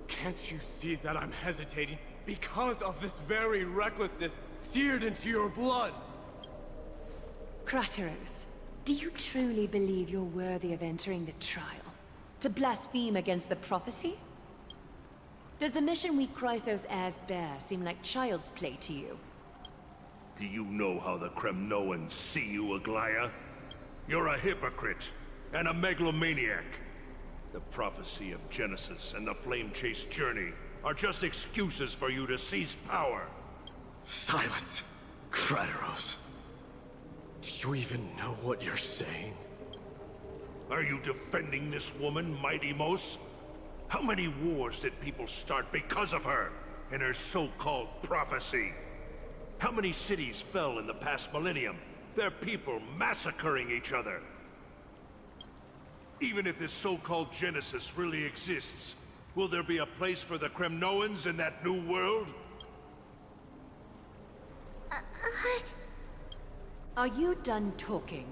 Can't you see that I'm hesitating because of this very recklessness seared into your blood? Krateros, do you truly believe you're worthy of entering the trial? To blaspheme against the prophecy? Does the mission we Chrysos heirs bear seem like child's play to you? Do you know how the Kremnoans see you, Aglaya? You're a hypocrite and a megalomaniac. The prophecy of Genesis and the flame-chase journey are just excuses for you to seize power. Silence, Krateros. Do you even know what you're saying? Are you defending this woman, Mighty-Mos? How many wars did people start because of her and her so-called prophecy? How many cities fell in the past millennium? Their people massacring each other. Even if this so-called Genesis really exists, will there be a place for the Kremnoans in that new world? Are you done talking?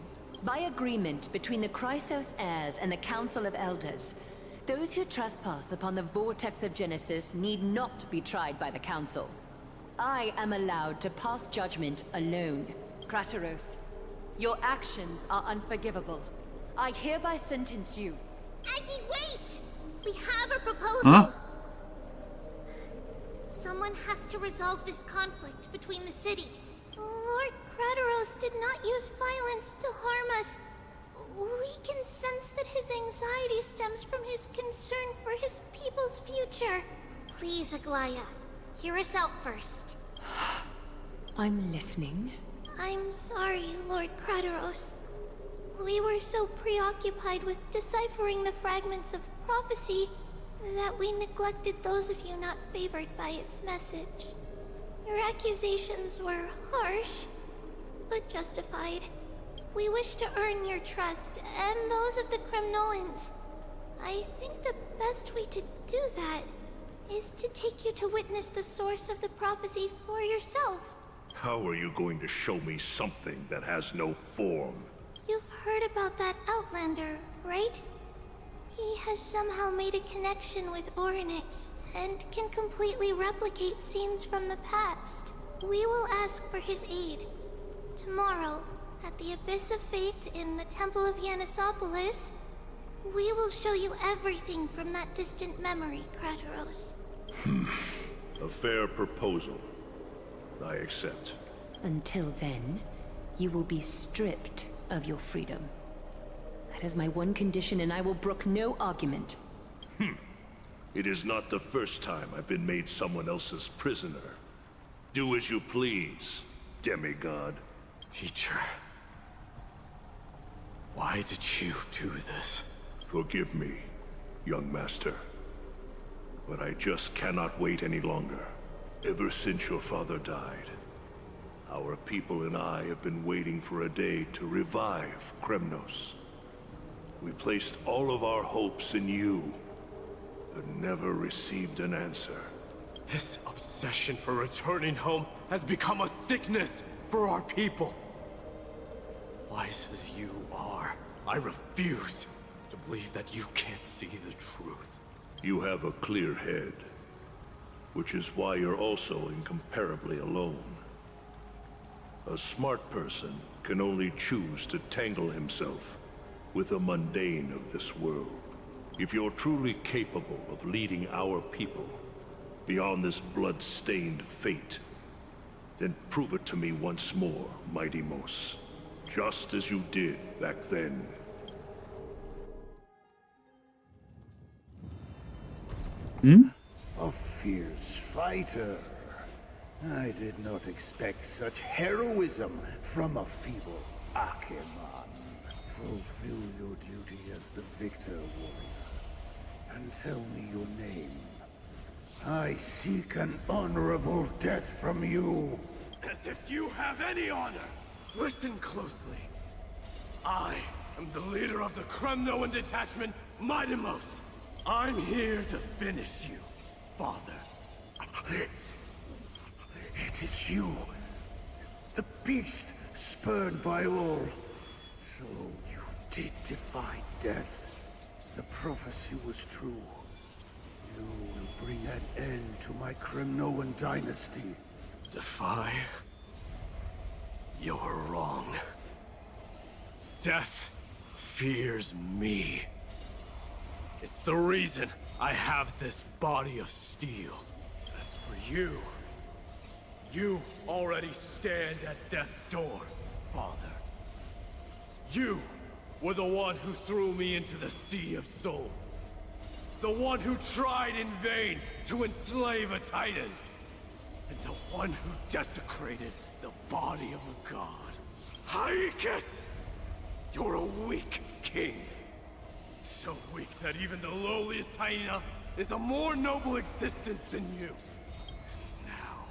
By agreement between the Chrysos heirs and the Council of Elders, those who trespass upon the Vortex of Genesis need not be tried by the Council. I am allowed to pass judgment alone. Krateros, your actions are unforgivable. I hereby sentence you. Aggie, wait! We have a proposal! Huh? Someone has to resolve this conflict between the cities. Lord Krateros did not use violence to harm us. We can sense that his anxiety stems from his concern for his people's future. Please, Aglaya, hear us out first. I'm listening. I'm sorry, Lord Krateros. We were so preoccupied with deciphering the fragments of prophecy that we neglected those of you not favored by its message. Your accusations were harsh, but justified. We wish to earn your trust and those of the Kremnoans. I think the best way to do that is to take you to witness the source of the prophecy for yourself. How are you going to show me something that has no form? You've heard about that Outlander, right? He has somehow made a connection with Orynyx and can completely replicate scenes from the past. We will ask for his aid. Tomorrow, at the Abyss of Fate in the Temple of Yanisopolis, we will show you everything from that distant memory, Krateros. A fair proposal. I accept. Until then, you will be stripped of your freedom. That is my one condition, and I will brook no argument. It is not the first time I've been made someone else's prisoner. Do as you please, demigod. Teacher, why did you do this? Forgive me, young master. But I just cannot wait any longer. Ever since your father died, our people and I have been waiting for a day to revive Kremnos. We placed all of our hopes in you, but never received an answer. This obsession for returning home has become a sickness for our people. Wise as you are, I refuse to believe that you can't see the truth. You have a clear head, which is why you're also incomparably alone. A smart person can only choose to tangle himself with the mundane of this world. If you're truly capable of leading our people beyond this blood-stained fate, then prove it to me once more, Mighty Mos. Just as you did back then. A fierce fighter. I did not expect such heroism from a feeble Akeman. Fulfill your duty as the victor, warrior. And tell me your name. I seek an honorable death from you. As if you have any honor! Listen closely. I am the leader of the Kremnoan detachment, Mighty Mos. I'm here to finish you, Father. It is you. The beast spurned by all. So you did defy death. The prophecy was true. You will bring an end to my Kremnoan dynasty. Defy? You're wrong. Death fears me. It's the reason I have this body of steel. As for you, you already stand at death's door, Father. You were the one who threw me into the Sea of Souls. The one who tried in vain to enslave a Titan. And the one who desecrated the body of a god. Haikus! You're a weak king. So weak that even the lowliest hyena is a more noble existence than you. And now,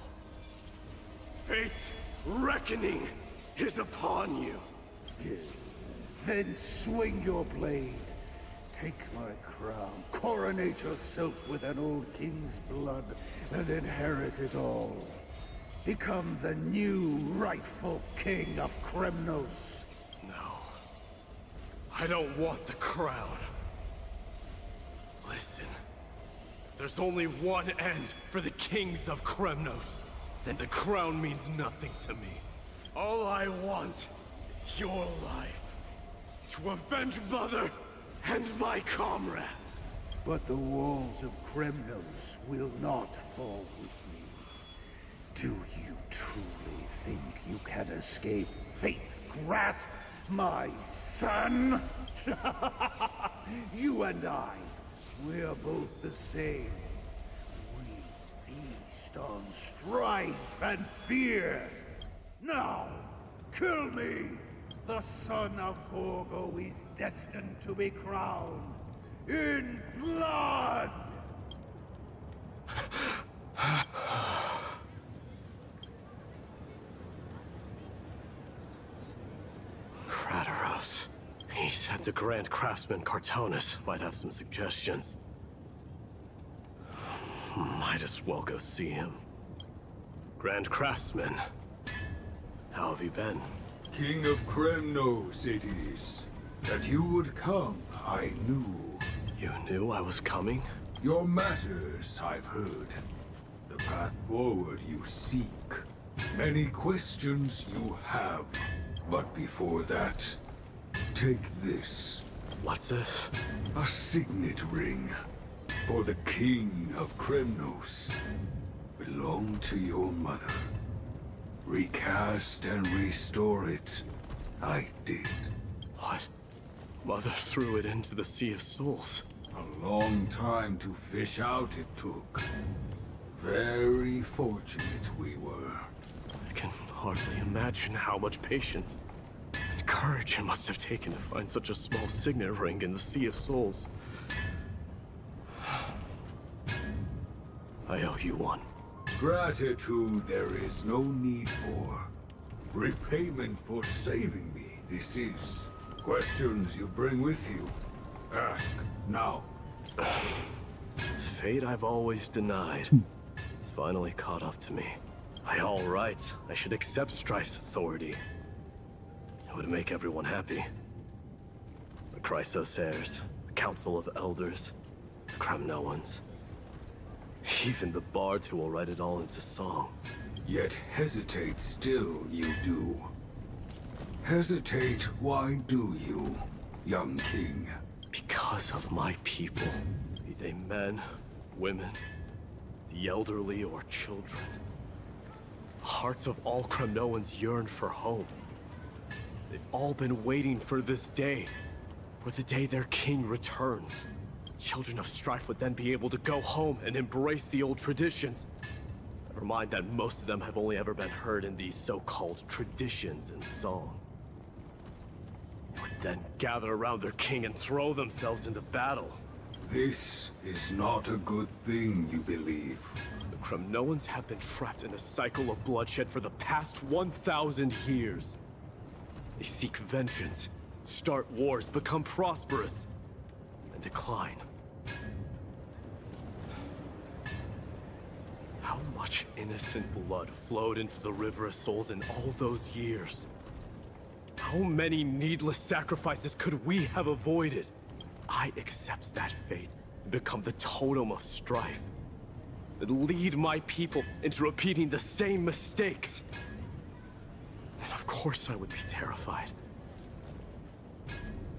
fate's reckoning is upon you. Then swing your blade. Take my crown. Coronate yourself with an old king's blood and inherit it all. Become the new rightful king of Kremnos. No. I don't want the crown. Listen. If there's only one end for the kings of Kremnos, then the crown means nothing to me. All I want is your life. To avenge Mother and my comrades. But the walls of Kremnos will not fall with me. Do you truly think you can escape fate's grasp, my son? You and I, we're both the same. We feast on strife and fear. Now, kill me! The son of Gorgo is destined to be crowned in blood! Kratoros. He said the Grand Craftsman Cartonus might have some suggestions. Might as well go see him. Grand Craftsman, how have you been? King of Kremnos it is. That you would come, I knew. You knew I was coming? Your matters, I've heard. The path forward you seek. Many questions you have. But before that, take this. What's this? A signet ring. For the King of Kremnos. Belonged to your mother. Recast and restore it. I did. What? Mother threw it into the Sea of Souls. A long time to fish out it took. Very fortunate we were. I can hardly imagine how much patience and courage it must have taken to find such a small signet ring in the Sea of Souls. I owe you one. Gratitude there is no need for. Repayment for saving me, this is. Questions you bring with you. Ask, now. Fate I've always denied. It's finally caught up to me. By all rights, I should accept Strife's authority. It would make everyone happy. The Chrysos heirs, the Council of Elders, the Kremnoans. Even the bards who will write it all into song. Yet hesitate still you do. Hesitate, why do you, young king? Because of my people. Be they men, women, the elderly, or children. The hearts of all Kremnoans yearn for home. They've all been waiting for this day. For the day their king returns. Children of Strife would then be able to go home and embrace the old traditions. Never mind that most of them have only ever been heard in these so-called traditions and song. They would then gather around their king and throw themselves into battle. This is not a good thing, you believe. The Kremnoans have been trapped in a cycle of bloodshed for the past 1,000 years. They seek vengeance, start wars, become prosperous, and decline. How much innocent blood flowed into the River of Souls in all those years? How many needless sacrifices could we have avoided? I accept that fate and become the totem of strife that lead my people into repeating the same mistakes. Then of course I would be terrified.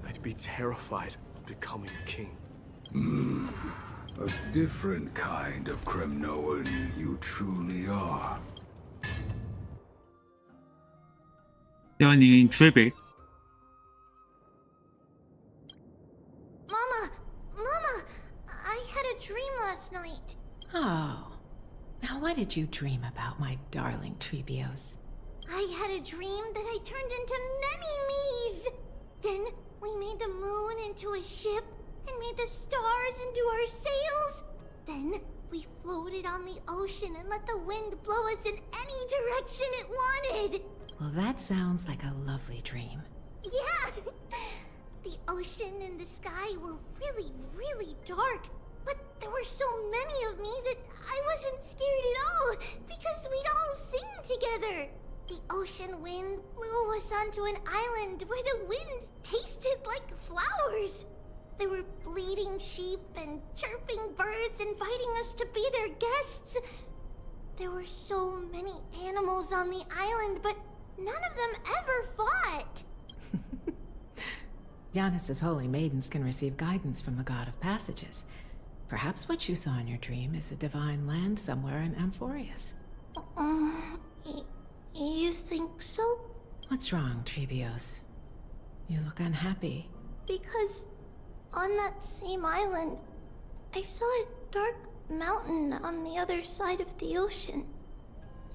I'd be terrified of becoming king. A different kind of Kremnoan you truly are. Joining tribute. Mama, I had a dream last night. Oh. Now what did you dream about, my darling Trebios? I had a dream that I turned into many me's. Then we made the moon into a ship and made the stars into our sails. Then we floated on the ocean and let the wind blow us in any direction it wanted. Well, that sounds like a lovely dream. Yeah! The ocean and the sky were really, really dark. But there were so many of me that I wasn't scared at all, because we'd all sing together. The ocean wind blew us onto an island where the wind tasted like flowers. There were bleating sheep and chirping birds inviting us to be their guests. There were so many animals on the island, but none of them ever fought. Giannis's holy maidens can receive guidance from the god of passages. Perhaps what you saw in your dream is a divine land somewhere in Amphorius. You think so? What's wrong, Trebios? You look unhappy. Because on that same island, I saw a dark mountain on the other side of the ocean.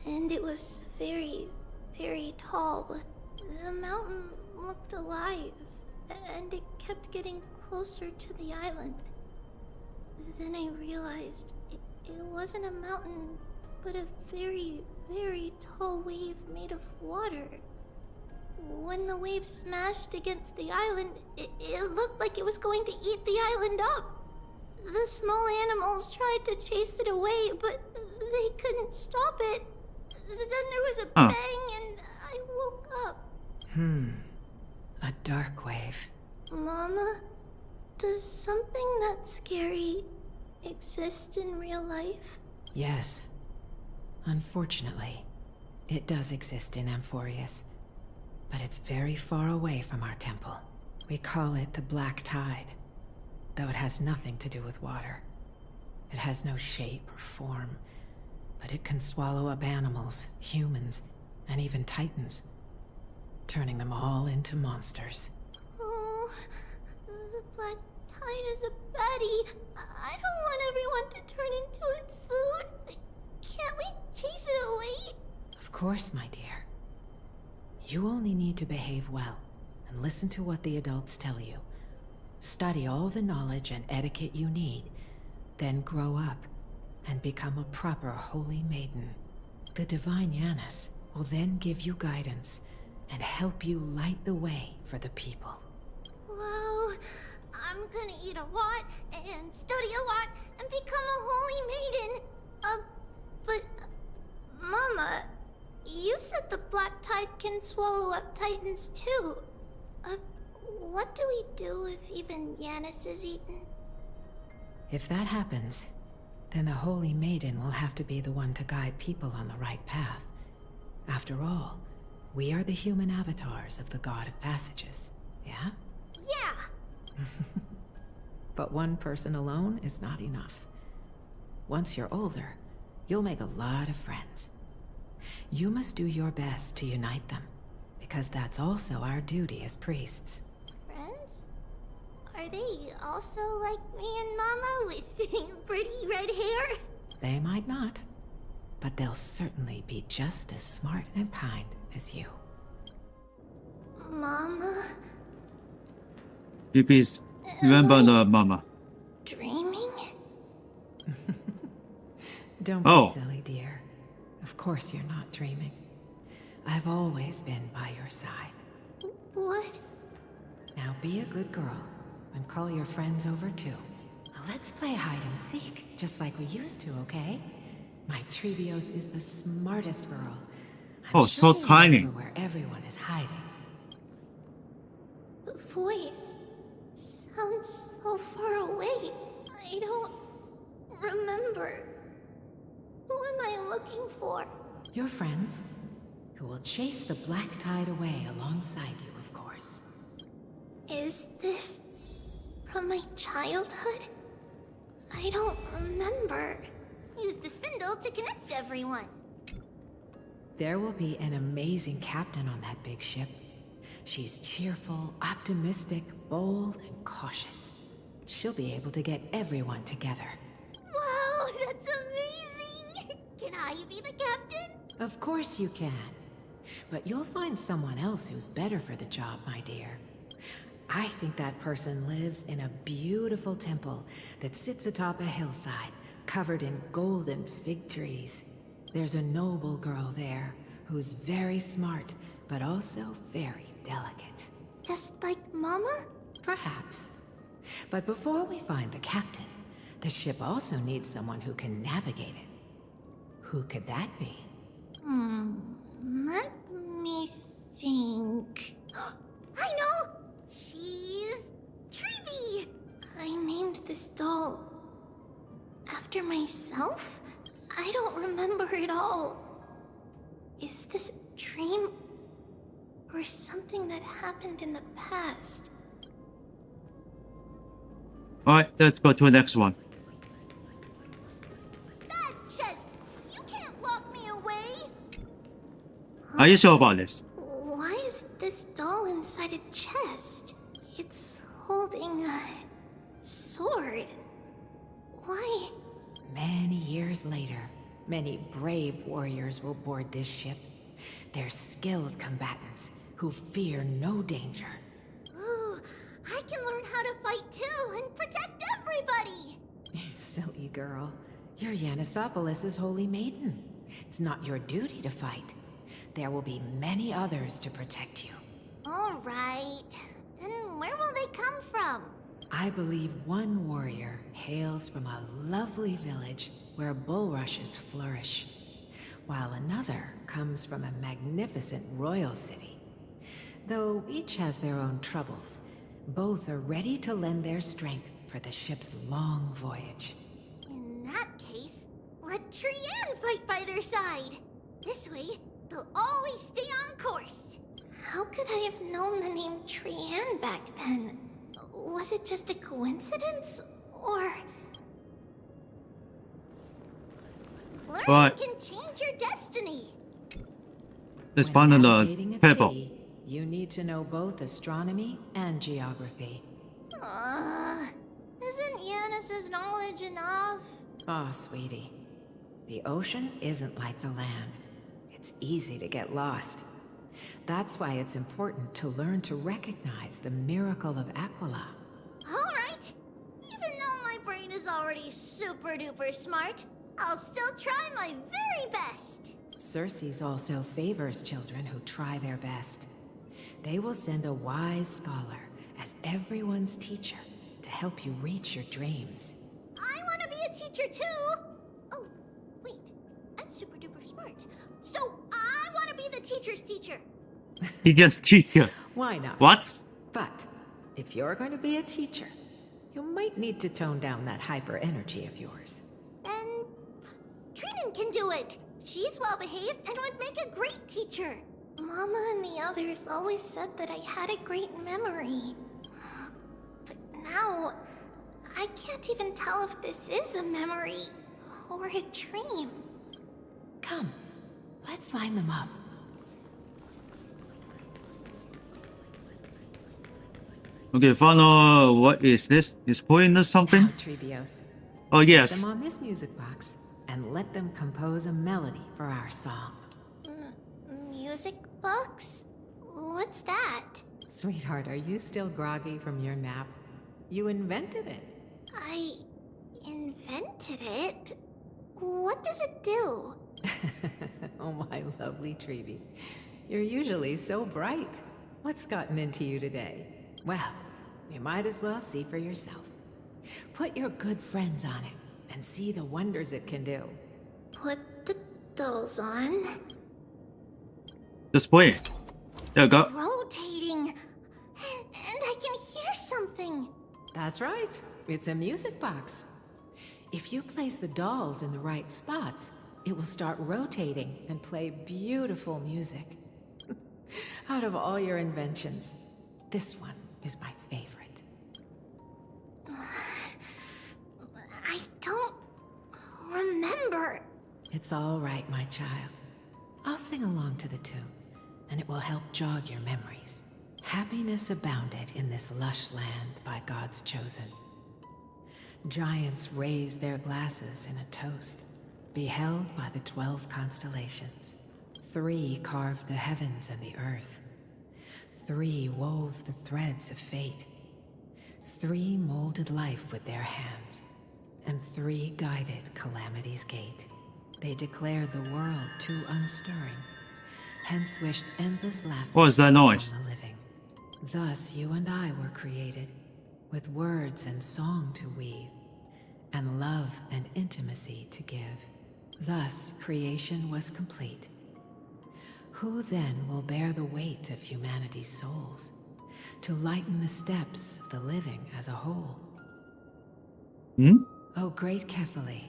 And it was very, very tall. The mountain looked alive, and it kept getting closer to the island. Then I realized it wasn't a mountain, but a very, very tall wave made of water. When the wave smashed against the island, it looked like it was going to eat the island up. The small animals tried to chase it away, but they couldn't stop it. Then there was a bang and I woke up. A dark wave. Mama, does something that scary exist in real life? Yes. Unfortunately, it does exist in Amphorius. But it's very far away from our temple. We call it the Black Tide, though it has nothing to do with water. It has no shape or form, but it can swallow up animals, humans, and even titans, turning them all into monsters. Oh, the Black Tide is a bad Daddy, I don't want everyone to turn into its food. Can't we chase it away? Of course, my dear. You only need to behave well and listen to what the adults tell you. Study all the knowledge and etiquette you need, then grow up and become a proper holy maiden. The divine Yanis will then give you guidance and help you light the way for the people. Wow, I'm gonna eat a lot and study a lot and become a holy maiden. But Mama, you said the Black Tide can swallow up Titans too. What do we do if even Yanis is eaten? If that happens, then the Holy Maiden will have to be the one to guide people on the right path. After all, we are the human avatars of the God of Passages, yeah? Yeah! But one person alone is not enough. Once you're older, you'll make a lot of friends. You must do your best to unite them, because that's also our duty as priests. Friends? Are they also like me and Mama with pretty red hair? They might not, but they'll certainly be just as smart and kind as you. Mama? If he's remember the mama. Dreaming? Don't be silly, dear. Of course you're not dreaming. I've always been by your side. What? Now be a good girl and call your friends over too. Let's play hide and seek, just like we used to, okay? My Trebios is the smartest girl. I'm so sure you tiny. remember where everyone is hiding. The voice sounds so far away. I don't remember. Who am I looking for? Your friends, who will chase the Black Tide away alongside you, of course. Is this from my childhood? I don't remember. Use the spindle to connect everyone. There will be an amazing captain on that big ship. She's cheerful, optimistic, bold, and cautious. She'll be able to get everyone together. Wow, that's amazing! Can I be the captain? Of course you can. But you'll find someone else who's better for the job, my dear. I think that person lives in a beautiful temple that sits atop a hillside, covered in golden fig trees. There's a noble girl there, who's very smart, but also very delicate. Just like Mama? Perhaps. But before we find the captain, the ship also needs someone who can navigate it. Who could that be? Let me think. I know! She's Treeby! I named this doll after myself? I don't remember it all. Is this a dream or something that happened in the past? Alright, let's go to the next one. That chest! You can't lock me away! Are you sure about this? Why is this doll inside a chest? It's holding a sword. Why? Many years later, many brave warriors will board this ship. They're skilled combatants who fear no danger. Ooh, I can learn how to fight too and protect everybody! Silly girl. You're Yanisopoulos' holy maiden. It's not your duty to fight. There will be many others to protect you. Alright. Then where will they come from? I believe one warrior hails from a lovely village where bulrushes flourish, while another comes from a magnificent royal city. Though each has their own troubles, both are ready to lend their strength for the ship's long voyage. In that case, let Trian fight by their side. This way, they'll always stay on course. How could I have known the name Trian back then? Was it just a coincidence, or... Learning Right. can change your destiny. Let's When find the navigating at paper. sea, you need to know both astronomy and geography. Isn't Yana Princess's knowledge enough? Oh, sweetie. The ocean isn't like the land. It's easy to get lost. That's why it's important to learn to recognize the miracle of Aquila. Alright. Even though my brain is already super duper smart, I'll still try my very best. Circe also favors children who try their best. They will send a wise scholar as everyone's teacher to help you reach your dreams. I want to be a teacher too! Oh, wait. I'm super duper smart. So I want to be the teacher's teacher. He just teacher. Why not? What? But if you're going to be a teacher, you might need to tone down that hyper energy of yours. Then Trinen can do it. She's well behaved and would make a great teacher. Mama and the others always said that I had a great memory. But now, I can't even tell if this is a memory or a dream. Come, let's line them up. Okay, follow. What is this? Is pointing something? Now, Trebios. Oh, yes. Put them on this music box and let them compose a melody for our song. Music box? What's that? Sweetheart, are you still groggy from your nap? You invented it. I invented it? What does it do? Oh, my lovely Trebi. You're usually so bright. What's gotten into you today? Well, you might as well see for yourself. Put your good friends on it and see the wonders it can do. Put the dolls on. Just play. There you go. Rotating. And I can hear something. That's right. It's a music box. If you place the dolls in the right spots, it will start rotating and play beautiful music. Out of all your inventions, this one is my favorite. I don't remember. It's all right, my child. I'll sing along to the tune, and it will help jog your memories. Happiness abounded in this lush land by God's chosen. Giants raised their glasses in a toast, beheld by the 12 constellations. 3 carved the heavens and the earth. 3 wove the threads of fate. 3 molded life with their hands. And 3 guided calamity's gate. They declared the world too unstirring, hence wished endless laughter. What is that noise? On the living. Thus you and I were created, with words and song to weave, and love and intimacy to give. Thus creation was complete. Who then will bear the weight of humanity's souls, to lighten the steps of the living as a whole? O great Kephale,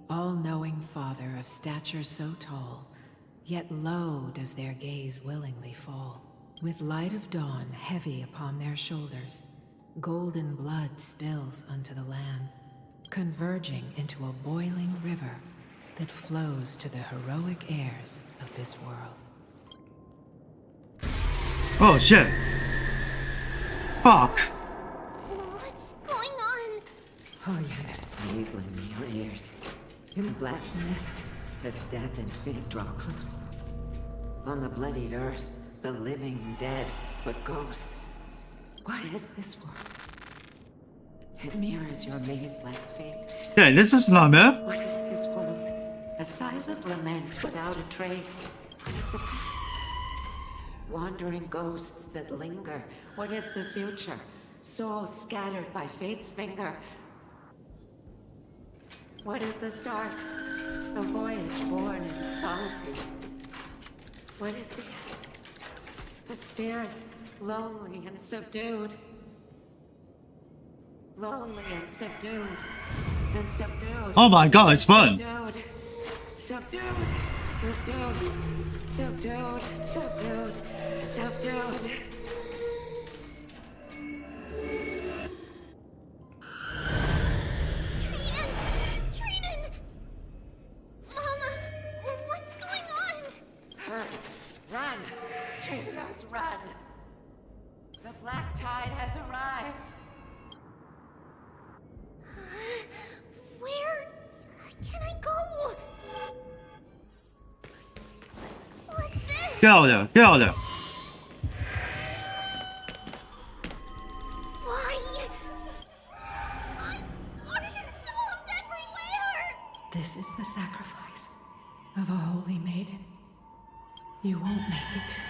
all-knowing Father of stature so tall, yet low does their gaze willingly fall. With light of dawn heavy upon their shoulders, golden blood spills unto the land, converging into a boiling river that flows to the heroic heirs of this world. Oh shit. Fuck. What's going on? Oh yes, please lend me your ears. In the black mist, as death and fate draw close. On the bloodied earth, the living dead, but ghosts. What is this world? It mirrors your maze-like fate. Yeah, this is not me. What is this world? A silent lament without a trace. What is the past? Wandering ghosts that linger. What is the future? Souls scattered by fate's finger. What is the start? A voyage born in solitude. What is the end? The spirit, lonely and subdued. Lonely and subdued. And subdued. Oh my god, it's fun. Subdued. Subdued. Subdued. Subdued. Subdued. Subdued. Trinen! Mama, what's going on? Hurry. Run. Trebios, run. The black tide has arrived. Where can I go? What's this? Get out of there! Get out of there! Why? Why are there dolls everywhere? This is the sacrifice of a holy maiden. You won't make it to the...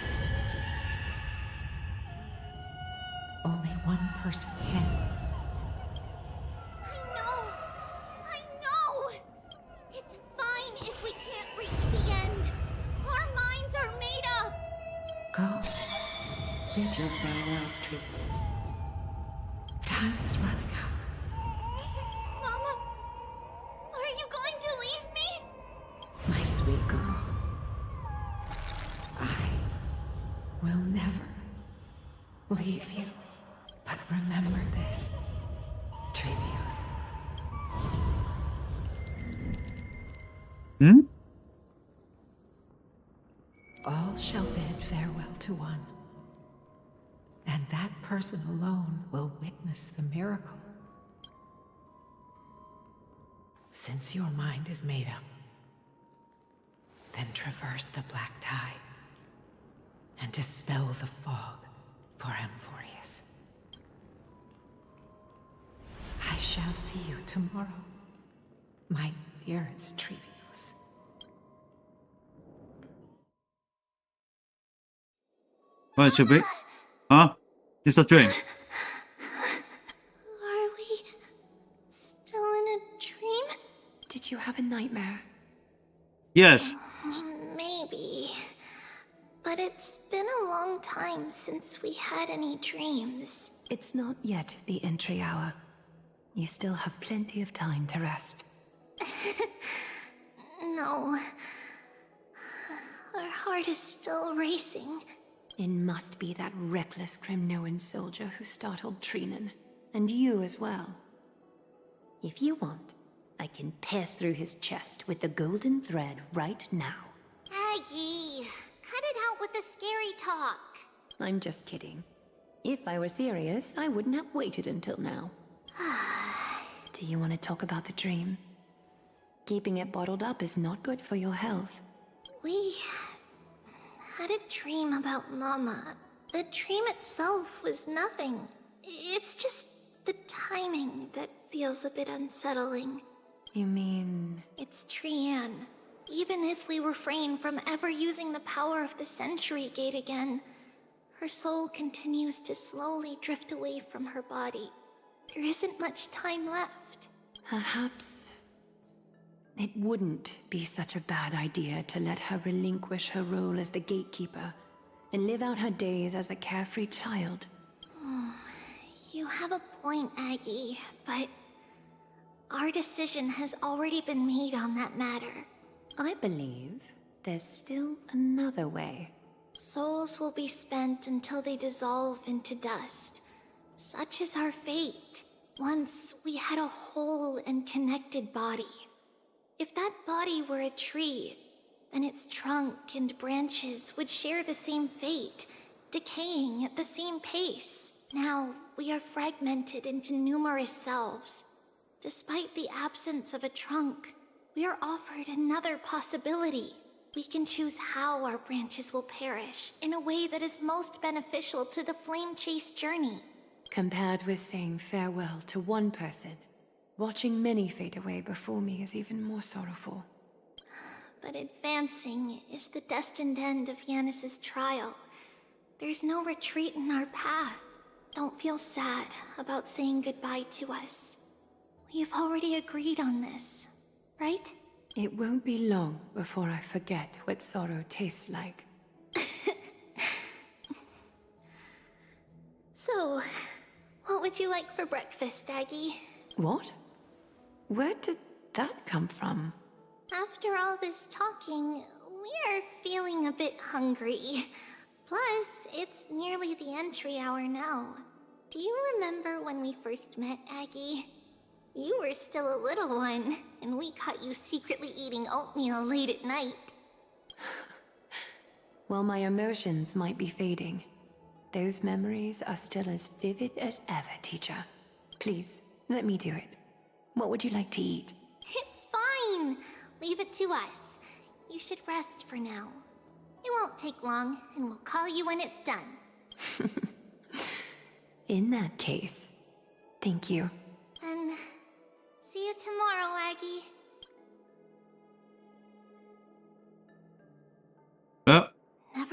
Only one person can. I know! It's fine if we can't reach the end. Our minds are made up. Go. Bid your farewells, Trailblaze. Time is running out. Mama, are you going to leave me? My sweet girl. I will never leave you. But remember this, Trailblaze. Hmm? All shall bid farewell to one. And that person alone will witness the miracle. Since your mind is made up, then traverse the black tide and dispel the fog for Amphorius. I shall see you tomorrow, my dearest Trevios. What should be? Huh? It's a dream. Are we still in a dream? Did you have a nightmare? Yes. Maybe. But it's been a long time since we had any dreams. It's not yet the entry hour. You still have plenty of time to rest. No. Our heart is still racing. It must be that reckless Kremnoan soldier who startled Trinan. And you as well. If you want, I can pierce through his chest with the golden thread right now. Aggie, cut it out with the scary talk. I'm just kidding. If I were serious, I wouldn't have waited until now. Do you want to talk about the dream? Keeping it bottled up is not good for your health. We had a dream about Mama. The dream itself was nothing. It's just the timing that feels a bit unsettling. You mean... It's Trian. Even if we refrain from ever using the power of the Century Gate again, her soul continues to slowly drift away from her body. There isn't much time left. Perhaps it wouldn't be such a bad idea to let her relinquish her role as the gatekeeper and live out her days as a carefree child. You have a point, Aggie, but our decision has already been made on that matter. I believe there's still another way. Souls will be spent until they dissolve into dust. Such is our fate. Once we had a whole and connected body. If that body were a tree, then its trunk and branches would share the same fate, decaying at the same pace. Now, we are fragmented into numerous selves. Despite the absence of a trunk, we are offered another possibility. We can choose how our branches will perish in a way that is most beneficial to the flame chase journey. Compared with saying farewell to one person, watching many fade away before me is even more sorrowful. But advancing is the destined end of Yanis's trial. There's no retreat in our path. Don't feel sad about saying goodbye to us. We've already agreed on this, right? It won't be long before I forget what sorrow tastes like. So, what would you like for breakfast, Aggie? What? Where did that come from? After all this talking, we are feeling a bit hungry. Plus, it's nearly the entry hour now. Do you remember when we first met, Aggie? You were still a little one, and we caught you secretly eating oatmeal late at night. While my emotions might be fading, those memories are still as vivid as ever, teacher. Please, let me do it. What would you like to eat? fine. Leave it to us. You should rest for now. It won't take long, and we'll call you when it's done. In that case, thank you. Then, see you tomorrow, Aggie.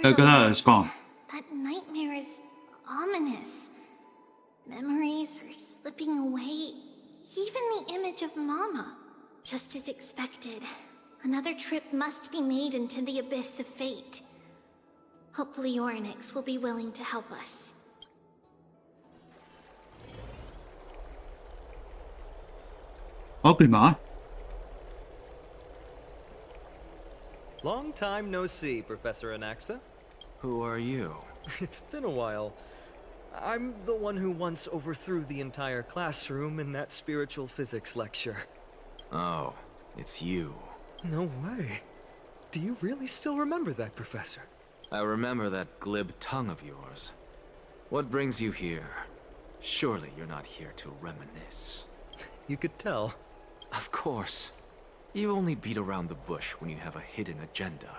It's gone. That nightmare is ominous. Memories are slipping away. Even the image of Mama. Just as expected. Another trip must be made into the abyss of fate. Hopefully Orynyx will be willing to help us. Okay, ma. Long time no see, Professor Anaxa. Who are you? It's been a while. I'm the one who once overthrew the entire classroom in that spiritual physics lecture. Oh, it's you. No way. Do you really still remember that, Professor? I remember that glib tongue of yours. What brings you here? Surely you're not here to reminisce. You could tell. Of course. You only beat around the bush when you have a hidden agenda.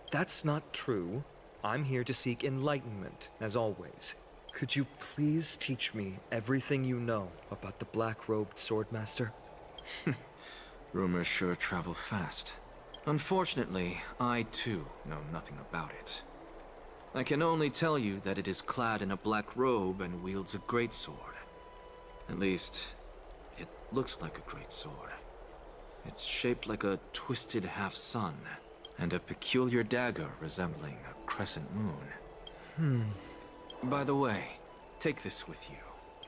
That's not true. I'm here to seek enlightenment, as always. Could you please teach me everything you know about the black-robed swordmaster? Rumors sure travel fast. Unfortunately, I too know nothing about it. I can only tell you that it is clad in a black robe and wields a greatsword. At least, it looks like a greatsword. It's shaped like a twisted half-sun, and a peculiar dagger resembling a crescent moon. By the way, take this with you.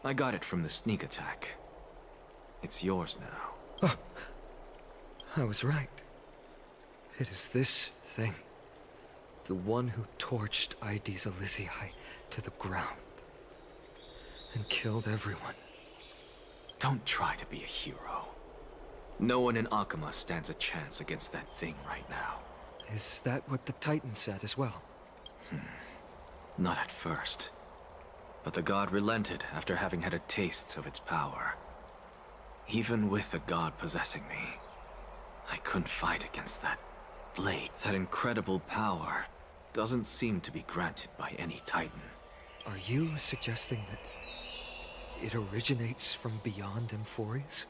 I got it from the sneak attack. It's yours now. Oh, I was right. It is this thing. The one who torched Aedes Elysiae to the ground. And killed everyone. Don't try to be a hero. No one in Akama stands a chance against that thing right now. Is that what the Titan said as well? Not at first. But the god relented after having had a taste of its power. Even with the god possessing me, I couldn't fight against that blade. That incredible power doesn't seem to be granted by any Titan. Are you suggesting that it originates from beyond Amphorius?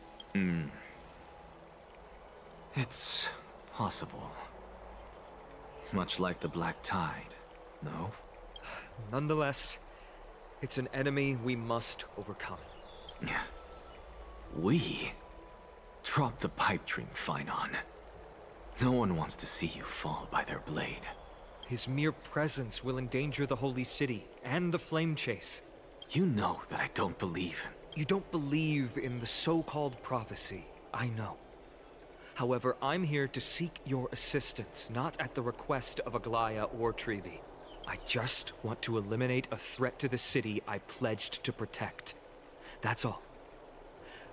It's possible. Much like the Black Tide, no? Nonetheless, it's an enemy we must overcome. We? Drop the pipe dream, Phynon. No one wants to see you fall by their blade. His mere presence will endanger the Holy City and the Flame Chase. You know that I don't believe. You don't believe in the so-called prophecy, I know. However, I'm here to seek your assistance, not at the request of Aglaya or Trevi. I just want to eliminate a threat to the city I pledged to protect. That's all.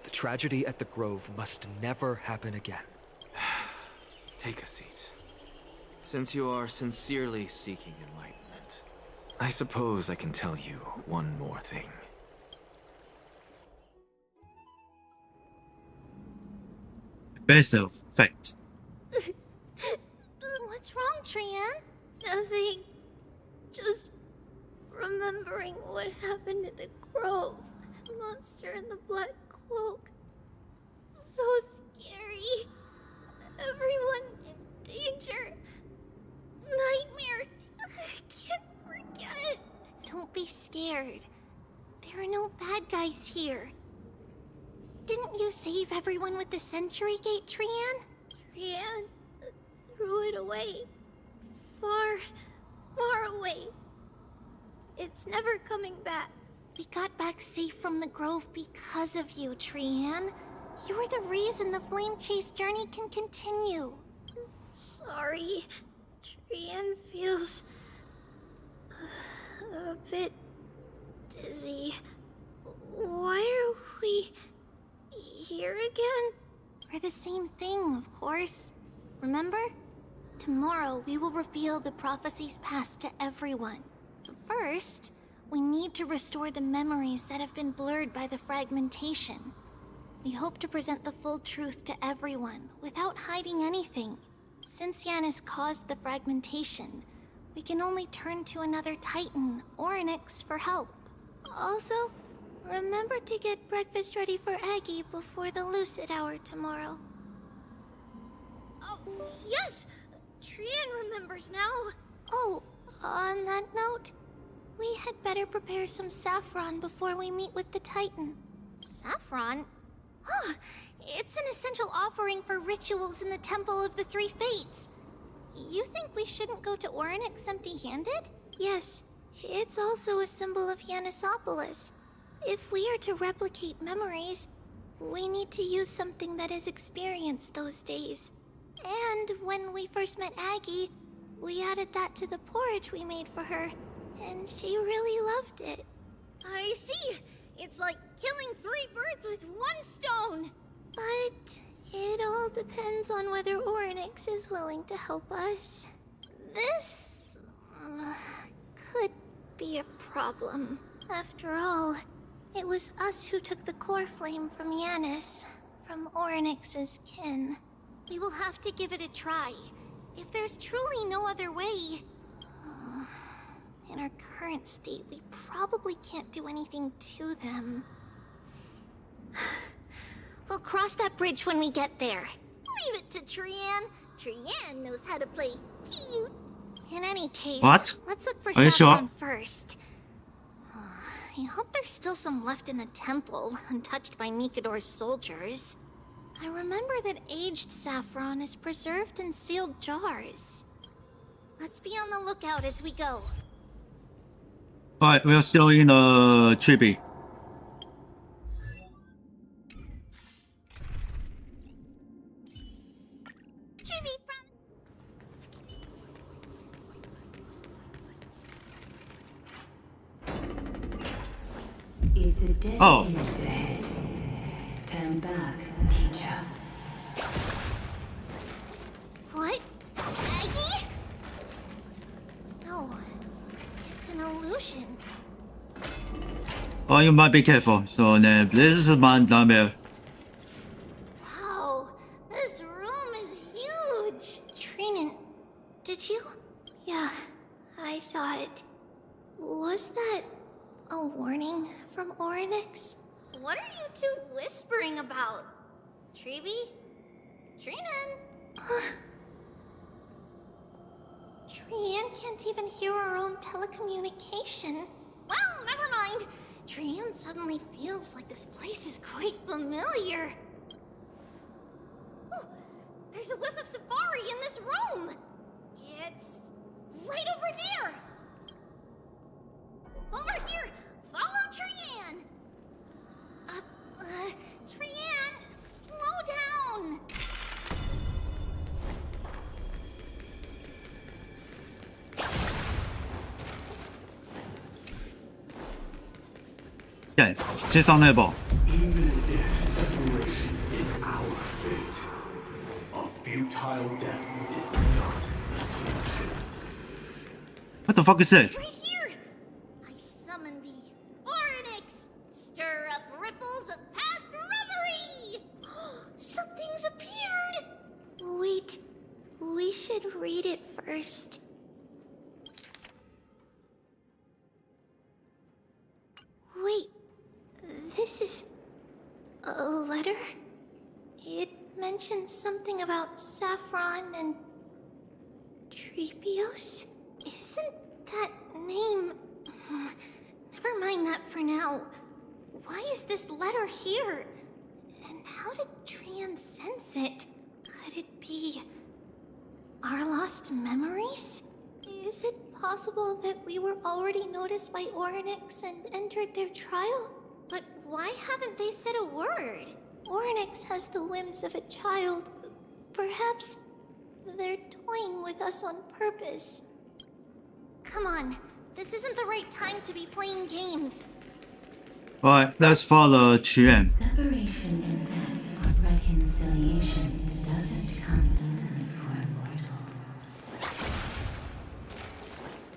The tragedy at the Grove must never happen again. Take a seat. Since you are sincerely seeking enlightenment, I suppose I can tell you one more thing. Best effect. What's wrong, Trian? Nothing. Just remembering what happened at the Grove. The monster in the black cloak. So scary. Everyone in danger. Nightmare. I can't forget. Don't be scared. There are no bad guys here. Didn't you save everyone with the Century Gate, Trian? Trian threw it away. Far, far away. It's never coming back. We got back safe from the Grove because of you, Trian. You're the reason the Flame Chase journey can continue. Sorry. Trian feels a bit dizzy. Why are we here again? For the same thing, of course. Remember? Tomorrow we will reveal the prophecies past to everyone. But first, we need to restore the memories that have been blurred by the fragmentation. We hope to present the full truth to everyone, without hiding anything. Since Yanis caused the fragmentation, we can only turn to another Titan, Orynyx, for help. Also, remember to get breakfast ready for Aggie before the lucid hour tomorrow. Oh, yes! Trian remembers now! Oh, on that note, we had better prepare some saffron before we meet with the Titan. Saffron? Huh, it's an essential offering for rituals in the Temple of the Three Fates. You think we shouldn't go to Orynyx empty-handed? Yes, it's also a symbol of Yanisopolis. If we are to replicate memories, we need to use something that has experienced those days. And when we first met Aggie, we added that to the porridge we made for her, and she really loved it. I see! It's like killing 3 birds with 1 stone! But it all depends on whether Orynyx is willing to help us. This could be a problem. After all, it was us who took the core flame from Yanis, from Orynyx's kin. We will have to give it a try. If there's truly no other way... in our current state, we probably can't do anything to them. We'll cross that bridge when we get there. Leave it to Trian. Trian knows how to play cute. In any case, What? let's look for Are you saffron sure? first. I hope there's still some left in the temple, untouched by Mikador's soldiers. I remember that aged saffron is preserved in sealed jars. Let's be on the lookout as we go. Alright, we are still in the Chibi. It's a day ahead. Turn back, teacher. What? Aggie? No, it's an illusion. Oh, you might be careful. So, this is my nightmare. Wow, this room is huge. Trinan, did you? Yeah, I saw it. Was that a warning from Orynyx? What are you two whispering about? Treeby? Trinan? Trian can't even hear our own telecommunication. Well, never mind. Trian suddenly feels like this place is quite familiar. Oh, there's a whiff of safari in this room. It's right over there. Over here! Follow Trian! Trian, slow down! Okay, 接上那宝。 Even if separation is our fate, a futile death is not the solution. What the fuck is this? Right here! I summon thee, Orynyx! Stir up ripples of past reverie! Something's appeared! Wait, we should read it first. Wait, this is a letter? It mentions something about saffron and Trepios? Isn't that name... Never mind that for now. Why is this letter here? And how did Trian sense it? Could it be... our lost memories? Is it possible that we were already noticed by Orynyx and entered their trial? But why haven't they said a word? Orynyx has the whims of a child. Perhaps they're toying with us on purpose. Come on, this isn't the right time to be playing games. Alright, let's follow Qian. Separation and death or reconciliation doesn't come easily for a mortal.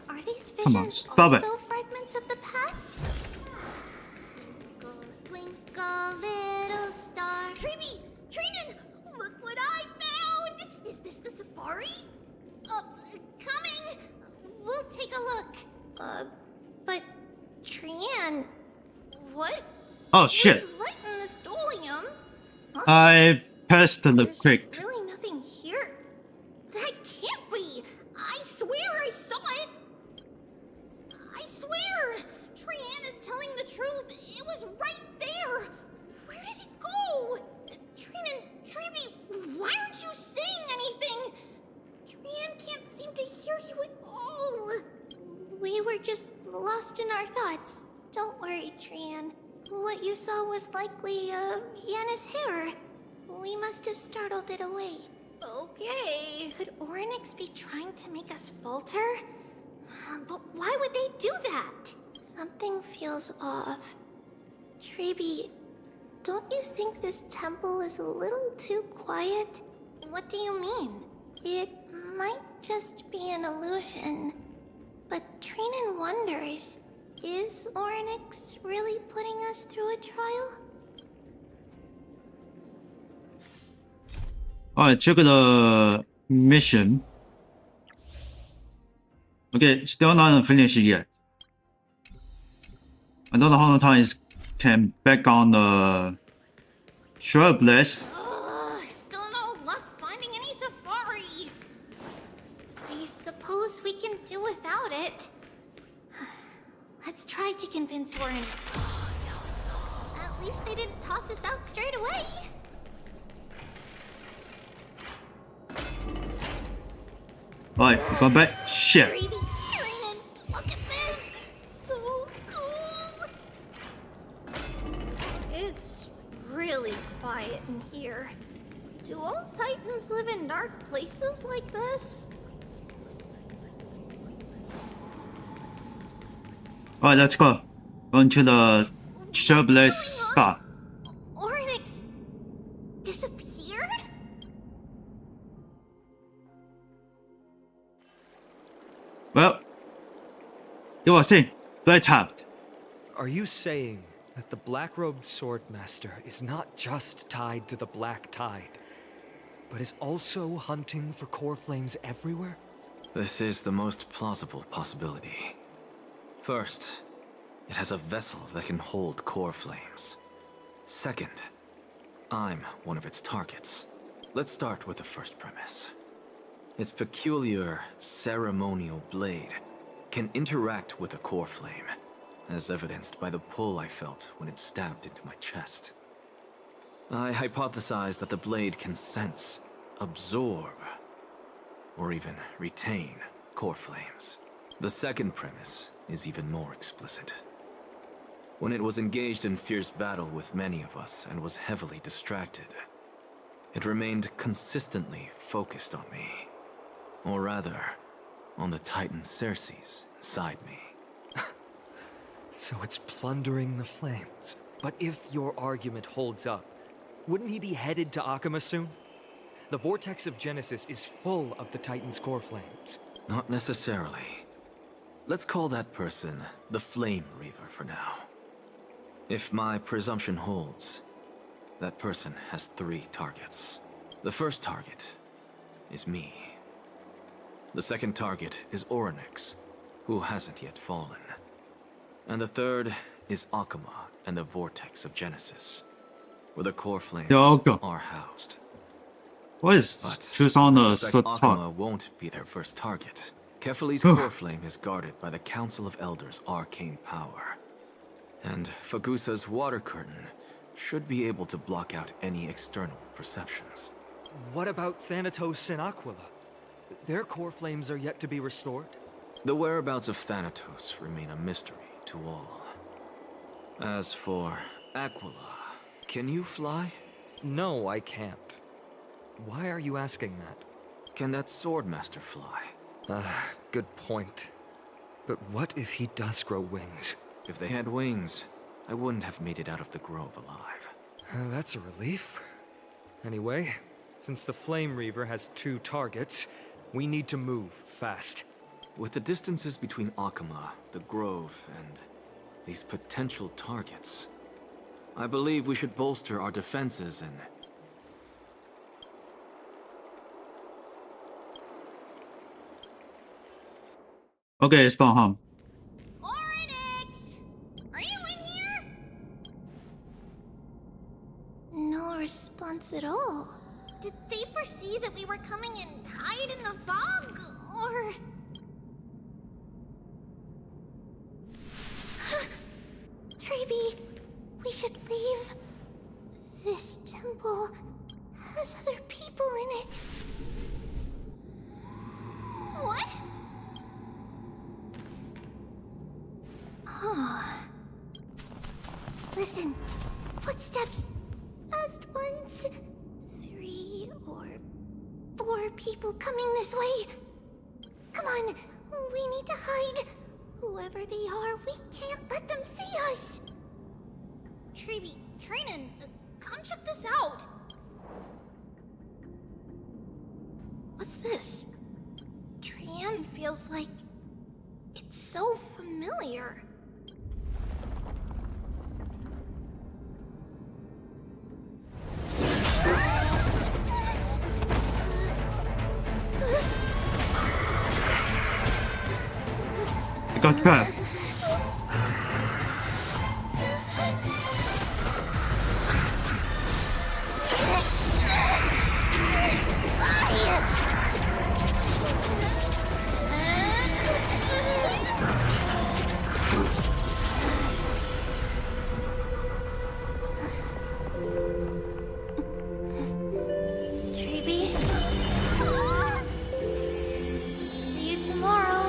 Are these Come on, visions stop it. also fragments of the past? Twinkle, twinkle, little star, safari? Coming! We'll take a look. But Trian, what? Oh shit! Was right in the stolium? Huh? I pressed the quick. There's really nothing here. That can't be! I swear I saw it! I swear! Trian is telling the truth. It was right there! Where did it go? Trian and Treeby, why aren't you saying anything? Trian can't seem to hear you at all. We were just lost in our thoughts. Don't worry, Trian. What you saw was likely, Yana's hair. We must have startled it away. Okay. Could Oryx be trying to make us falter? But why would they do that? Something feels off. Treeby, don't you think this temple is a little too quiet? What do you mean? It might just be an illusion. But Trinan wonders, is Oryx really putting us through a trial? 这个的 mission. Okay, still not finished yet. I don't know how long time it can back on the Trailblaze. Still no luck finding any safari. I suppose we can do without it. Let's try to convince Oryx. At least they didn't toss us out straight away. Alright, we're going back. Shit. Look at this! So cool! It's really quiet in here. Do all Titans live in dark places like this? Alright, let's go. Going to the Trailblaze spot. Oryx disappeared? Well, it was in. Play tapped. Are you saying that the black-robed swordmaster is not just tied to the Black Tide, but is also hunting for core flames everywhere? This is the most plausible possibility. First, it has a vessel that can hold core flames. Second, I'm one of its targets. Let's start with the first premise. Its peculiar ceremonial blade can interact with a core flame, as evidenced by the pull I felt when it stabbed into my chest. I hypothesize that the blade can sense, absorb, or even retain core flames. The second premise is even more explicit. When it was engaged in fierce battle with many of us and was heavily distracted, it remained consistently focused on me. Or rather, on the Titan Circes inside me. So it's plundering the flames. But if your argument holds up, wouldn't he be headed to Akama soon? The vortex of Genesis is full of the Titan's core flames. Not necessarily. Let's call that person the Flame Reaver for now. If my presumption holds, that person has 3 targets. The first target is me. The second target is Oryx, who hasn't yet fallen. And the third is Akama and the Vortex of Genesis, where the core flames are housed. What is choose on the third target? Akama won't be their first target. Kefali's core flame is guarded by the Council of Elders' arcane power. And Fagusa's water curtain should be able to block out any external perceptions. What about Thanatos and Aquila? Their core flames are yet to be restored? The whereabouts of Thanatos remain a mystery to all. As for Aquila, can you fly? No, I can't. Why are you asking that? Can that Swordmaster fly? Good point. But what if he does grow wings? If they had wings, I wouldn't have made it out of the grove alive. That's a relief. Anyway, since the Flame Reaver has 2 targets, we need to move fast. With the distances between Akama, the grove, and these potential targets, I believe we should bolster our defenses and... Okay, it's gone home. Oryx! Are you in here? No response at all. Did they foresee that we were coming and hide in the fog? Or... Treeby, we should leave. This temple has other people in it. What? Oh. Listen, footsteps. Fast ones. 3 or 4 people coming this way. Come on, we need to hide. Whoever they are, we can't let them see us. Treeby, Trainin, come check this out. What's this? Trian feels like it's so familiar. I got trapped. Treeby. See you tomorrow.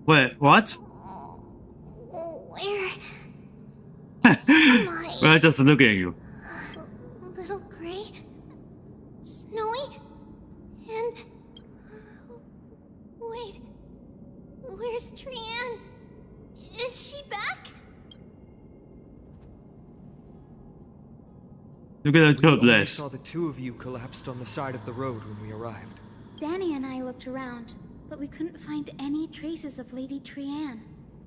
Wait, what? Where? We're just looking at you. Little gray, snowy, and wait, where's Trian? Is she back? Look at the We only Trailblaze. saw the 2 of you collapsed on the side of the road when we arrived. Danny and I looked around, but we couldn't find any traces of Lady Trian.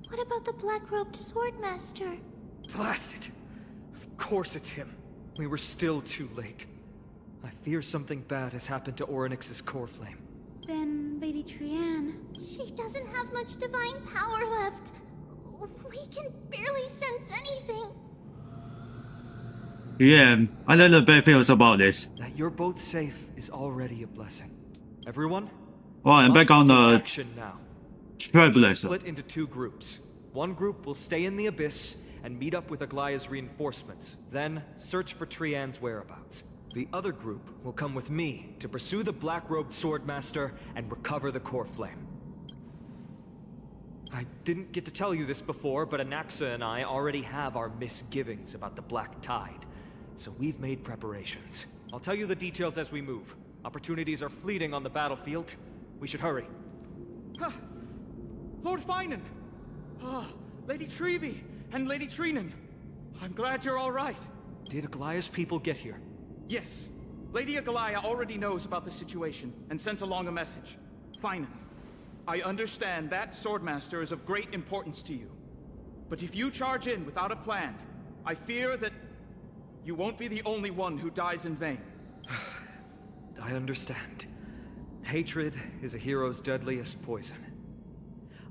What about the black-robed swordmaster? Blast it! Of course it's him. We were still too late. I fear something bad has happened to Oryx's core flame. Then Lady Trian... She doesn't have much divine power left. We can barely sense anything. Yeah, I don't know bad feels about this. That you're both safe is already a blessing. Everyone? Well, I'm back on the Action now. Trailblaze. Split into 2 groups. One group will stay in the Abyss and meet up with Aglaya's reinforcements, then search for Trian's whereabouts. The other group will come with me to pursue the black-robed swordmaster and recover the core flame. I didn't get to tell you this before, but Anaxa and I already have our misgivings about the Black Tide, so we've made preparations. I'll tell you the details as we move. Opportunities are fleeting on the battlefield. We should hurry. Lord Finan! Lady Treeby and Lady Trinan. I'm glad you're all right. Did Aglaya's people get here? Yes. Lady Aglaya already knows about the situation and sent along a message. Finan, I understand that Swordmaster is of great importance to you. But if you charge in without a plan, I fear that you won't be the only one who dies in vain. I understand. Hatred is a hero's deadliest poison.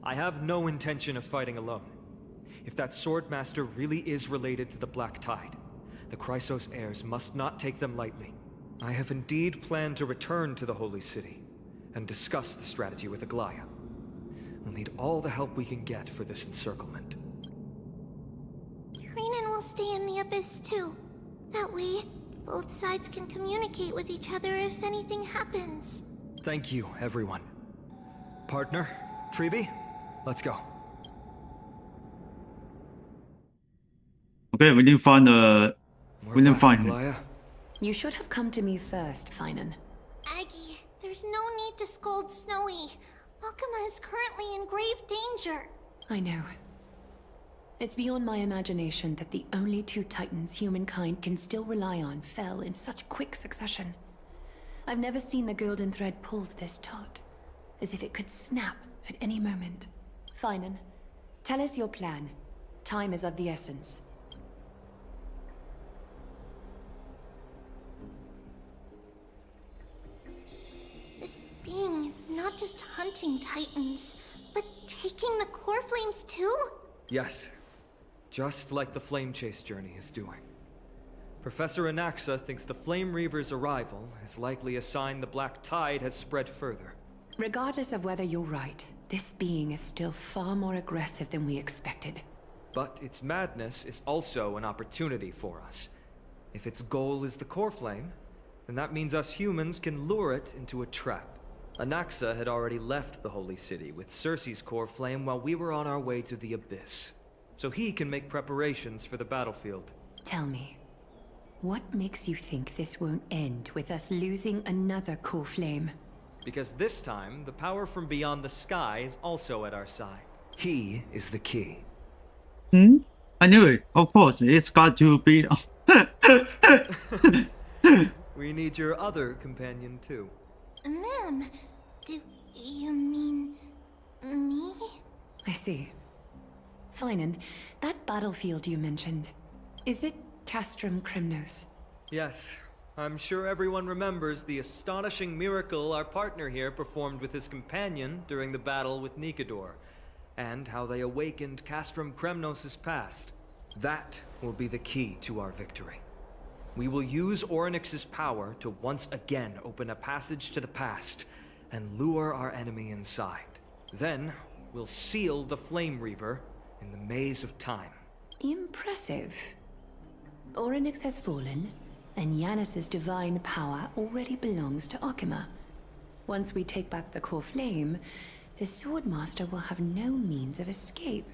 I have no intention of fighting alone. If that Swordmaster really is related to the Black Tide, the Chrysos heirs must not take them lightly. I have indeed planned to return to the Holy City and discuss the strategy with Aglaya. We'll need all the help we can get for this encirclement. Trinan will stay in the Abyss too. That way, both sides can communicate with each other if anything happens. Thank you, everyone. Partner, Treeby, let's go. Okay, we didn't find him. You should have come to me first, Finan. Aggie, there's no need to scold Snowy. Akuma is currently in grave danger. I know. It's beyond my imagination that the only 2 titans humankind can still rely on fell in such quick succession. I've never seen the golden thread pulled this taut, as if it could snap at any moment. Finan, Tell us your plan. Time is of the essence. This being is not just hunting titans, but taking the core flames too? Yes. Just like the Flame Chase journey is doing. Professor Anaxa thinks the Flame Reaver's arrival is likely a sign the Black Tide has spread further. Regardless of whether you're right, this being is still far more aggressive than we expected. But its madness is also an opportunity for us. If its goal is the core flame, then that means us humans can lure it into a trap. Anaxa had already left the Holy City with Cersei's core flame while we were on our way to the Abyss. So he can make preparations for the battlefield. Tell me, what makes you think this won't end with us losing another core flame? Because this time, the power from beyond the sky is also at our side. He is the key. I knew it. Of course, it's got to be. We need your other companion too. Ma'am, do you mean me? I see. Finan, that battlefield you mentioned, is it Castrum Kremnos? Yes. I'm sure everyone remembers the astonishing miracle our partner here performed with his companion during the battle with Nikador, and how they awakened Castrum Kremnos' past. That will be the key to our victory. We will use Orynyx's power to once again open a passage to the past and lure our enemy inside. Then, we'll seal the Flame Reaver in the maze of time. Impressive. Orynyx has fallen, and Yanis's divine power already belongs to Akima. Once we take back the core flame, the Swordmaster will have no means of escape.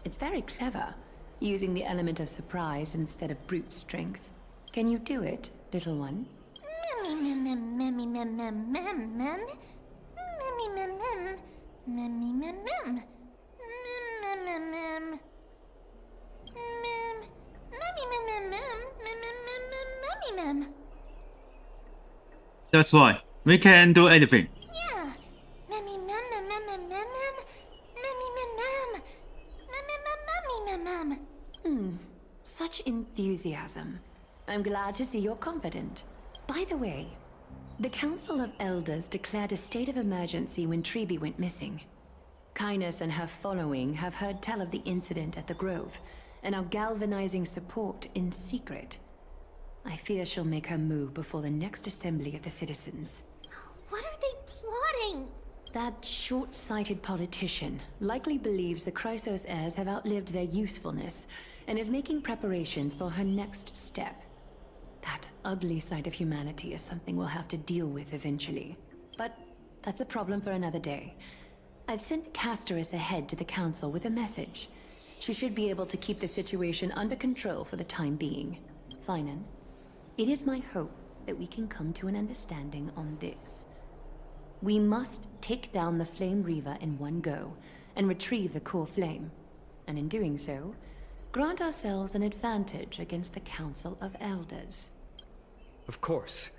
It's very clever, using the element of surprise instead of brute strength. Can you do it, little one? That's right. We can do anything. Yeah. Such enthusiasm. I'm glad to see you're confident. By the way, the Council of Elders declared a state of emergency when Treeby went missing. Kainos and her following have heard tell of the incident at the Grove, and are galvanizing support in secret. I fear she'll make her move before the next assembly of the citizens. What are they plotting? That short-sighted politician likely believes the Chrysos heirs have outlived their usefulness, and is making preparations for her next step. That ugly side of humanity is something we'll have to deal with eventually. But that's a problem for another day. I've sent Castorus ahead to the Council with a message. She should be able to keep the situation under control for the time being. Finan, it is my hope that we can come to an understanding on this. We must take down the Flame Reaver in one go, and retrieve the core flame. And in doing so, grant ourselves an advantage against the Council of Elders. Of course.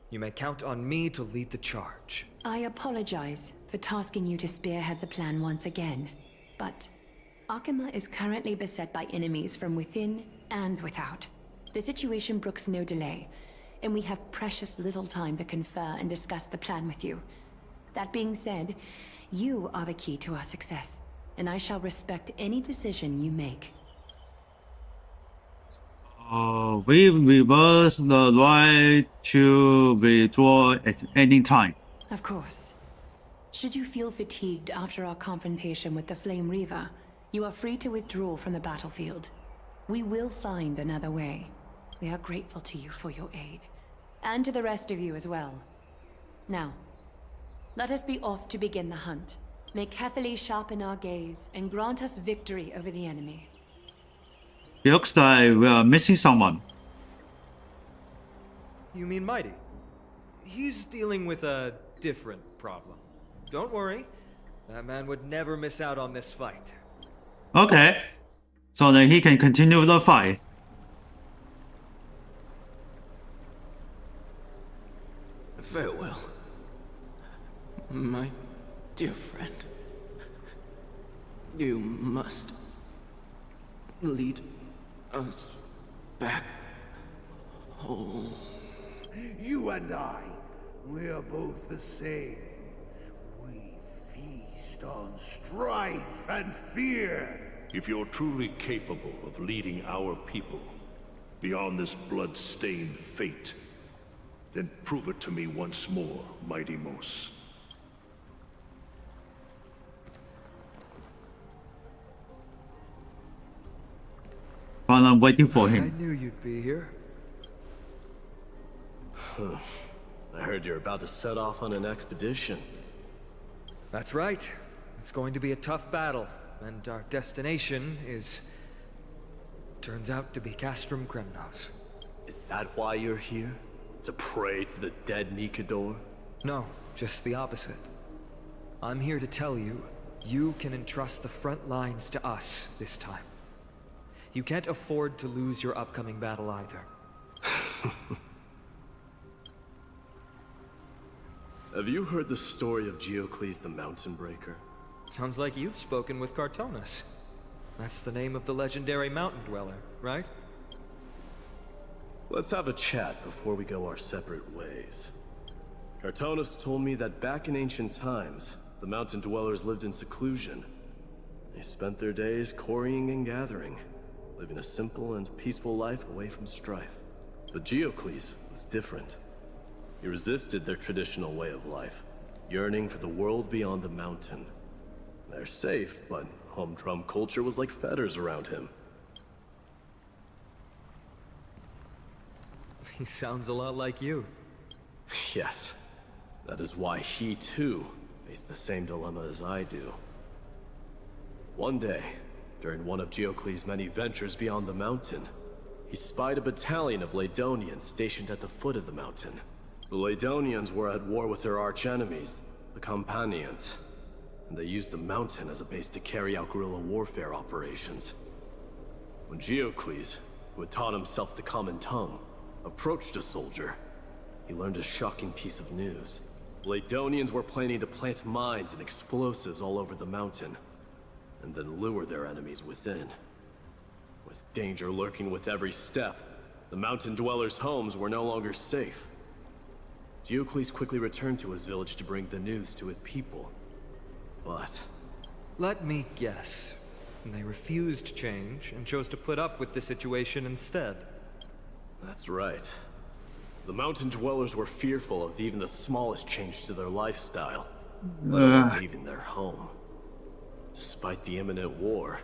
You may count on me to lead the charge. I apologize for tasking you to spearhead the plan once again, but Akima is currently beset by enemies from within and without. The situation brooks no delay, and we have precious little time to confer and discuss the plan with you. That being said, you are the key to our success, and I shall respect any decision you make. We reverse the right to withdraw at any time. Of course. Should you feel fatigued after our confrontation with the Flame Reaver, you are free to withdraw from the battlefield. We will find another way. We are grateful to you for your aid. And to the rest of you as well. Now, let us be off to begin the hunt. May carefully sharpen our gaze and grant us victory over the enemy. It looks like we are missing someone. You mean Mighty? He's dealing with a different problem. Don't worry. That man would never miss out on this fight. Okay. So then he can continue the fight. Farewell, my dear friend. You must lead us back home. You and I, we're both the same. We feast on strife and fear. If you're truly capable of leading our people beyond this blood-stained fate, then prove it to me once more, Mighty Mos. While I'm waiting for him. I knew you'd be here. I heard you're about to set off on an expedition. That's right. It's going to be a tough battle, and our destination is... turns out to be Castrum Kremnos. Is that why you're here? To pray to the dead Nikador? No, just the opposite. I'm here to tell you, you can entrust the front lines to us this time. You can't afford to lose your upcoming battle either. Have you heard the story of Geocles the Mountain Breaker? Sounds like you've spoken with Cartonus. That's the name of the legendary mountain dweller, right? Let's have a chat before we go our separate ways. Cartonus told me that back in ancient times, the mountain dwellers lived in seclusion. They spent their days quarrying and gathering, living a simple and peaceful life away from strife. But Geocles was different. He resisted their traditional way of life, yearning for the world beyond the mountain. They're safe, but humdrum culture was like fetters around him. He sounds a lot like you. Yes. That is why he, too, faced the same dilemma as I do. One day, during one of Geocles' many ventures beyond the mountain, he spied a battalion of Ladonians stationed at the foot of the mountain. The Ladonians were at war with their arch-enemies, the Companions, and they used the mountain as a base to carry out guerrilla warfare operations. When Geocles, who had taught himself the common tongue, approached a soldier, he learned a shocking piece of news. The Ladonians were planning to plant mines and explosives all over the mountain, and then lure their enemies within. With danger lurking with every step, the mountain dwellers' homes were no longer safe. Geocles quickly returned to his village to bring the news to his people. But... let me guess. They refused change and chose to put up with the situation instead. That's right. The mountain dwellers were fearful of even the smallest change to their lifestyle, let alone leaving their home. Despite the imminent war,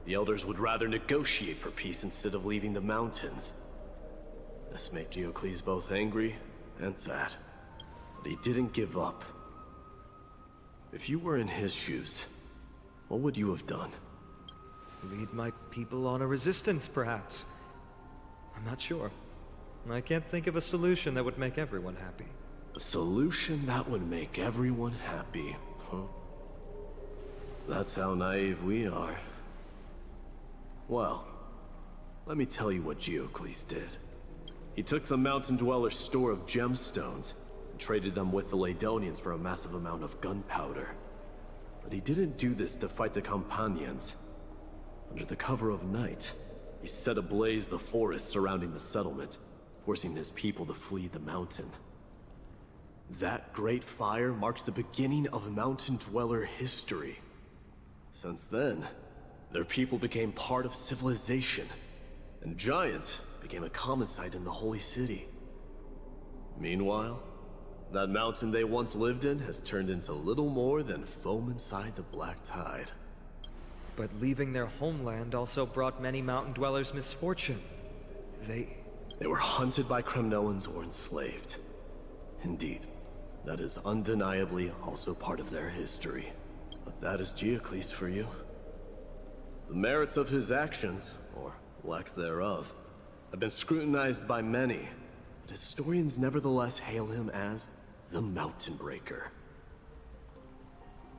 the elders would rather negotiate for peace instead of leaving the mountains. This made Geocles both angry and sad, but he didn't give up. If you were in his shoes, what would you have done? Lead my people on a resistance, perhaps. I'm not sure. I can't think of a solution that would make everyone happy. A solution that would make everyone happy, huh? That's how naive we are. Well, let me tell you what Geocles did. He took the mountain dweller's store of gemstones and traded them with the Ladonians for a massive amount of gunpowder. But he didn't do this to fight the Companions. Under the cover of night, he set ablaze the forest surrounding the settlement, forcing his people to flee the mountain. That great fire marked the beginning of mountain dweller history. Since then, their people became part of civilization, and giants became a common sight in the holy city. Meanwhile, that mountain they once lived in has turned into little more than foam inside the black tide. But leaving their homeland also brought many mountain dwellers misfortune. They were hunted by Kremnoans or enslaved. Indeed, that is undeniably also part of their history. But that is Geocles for you. The merits of his actions, or lack thereof, have been scrutinized by many, but historians nevertheless hail him as the Mountain Breaker.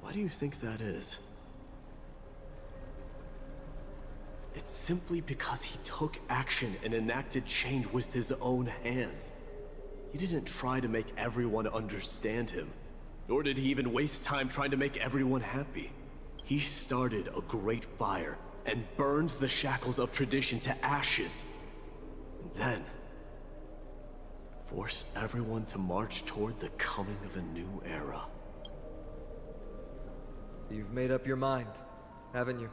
Why do you think that is? It's simply because he took action and enacted change with his own hands. He didn't try to make everyone understand him, nor did he even waste time trying to make everyone happy. He started a great fire and burned the shackles of tradition to ashes. And then forced everyone to march toward the coming of a new era. You've made up your mind, haven't you?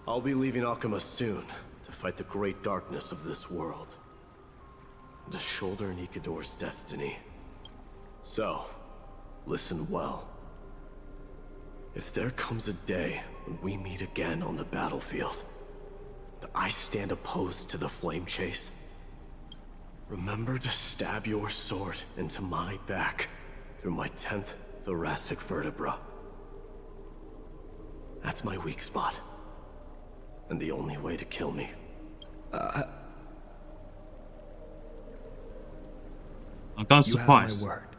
I'll be leaving Akuma soon to fight the great darkness of this world. To shoulder Nikador's destiny. So, listen well. If there comes a day when we meet again on the battlefield, that I stand opposed to the flame chase, remember to stab your sword into my back through my 10th thoracic vertebra. That's my weak spot. And the only way to kill me. I got surprised. You have my word.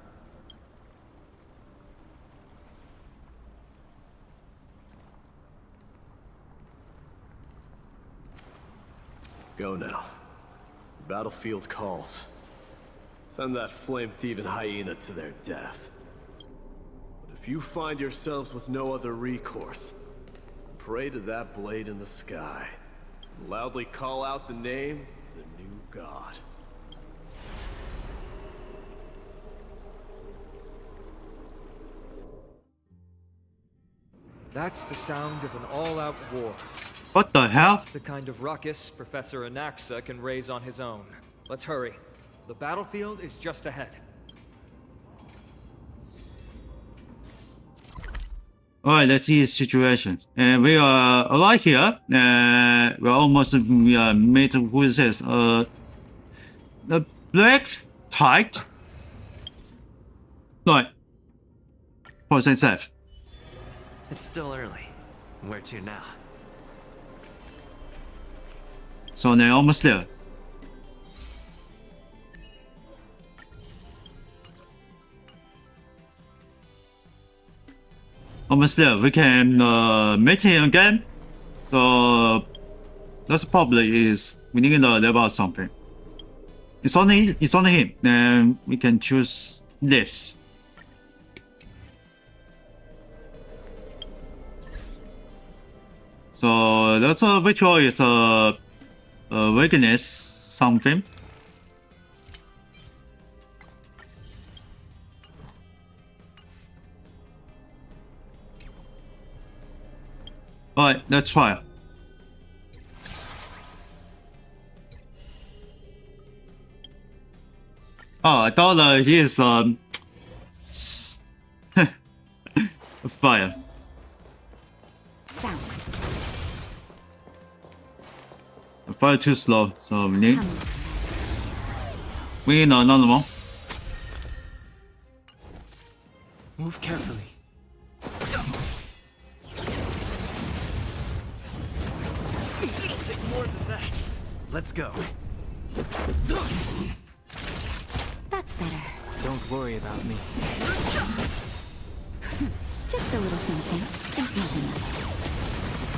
Go now. The battlefield calls. Send that flame-thieving hyena to their death. But if you find yourselves with no other recourse, pray to that blade in the sky, and loudly call out the name of the new god. That's the sound of an all-out war. What the hell? The kind of ruckus Professor Anaxa can raise on his own. Let's hurry. The battlefield is just ahead. Alright, let's see his situation. And we are right here. We're almost made to, who is this? The Black Tide? Right. Percent safe. It's still early. Where to now? So they're almost there. Almost there. We can meet him again. So that's probably is we need to level out something. It's only him. Then we can choose this. So that's a ritual is a weakness something. Alright, let's try. Oh, I thought he is fire. Fire too slow, so we need another one. Move carefully. It'll take more than that. Let's go. That's better. Don't worry about me. Just a little something. Think nothing of it.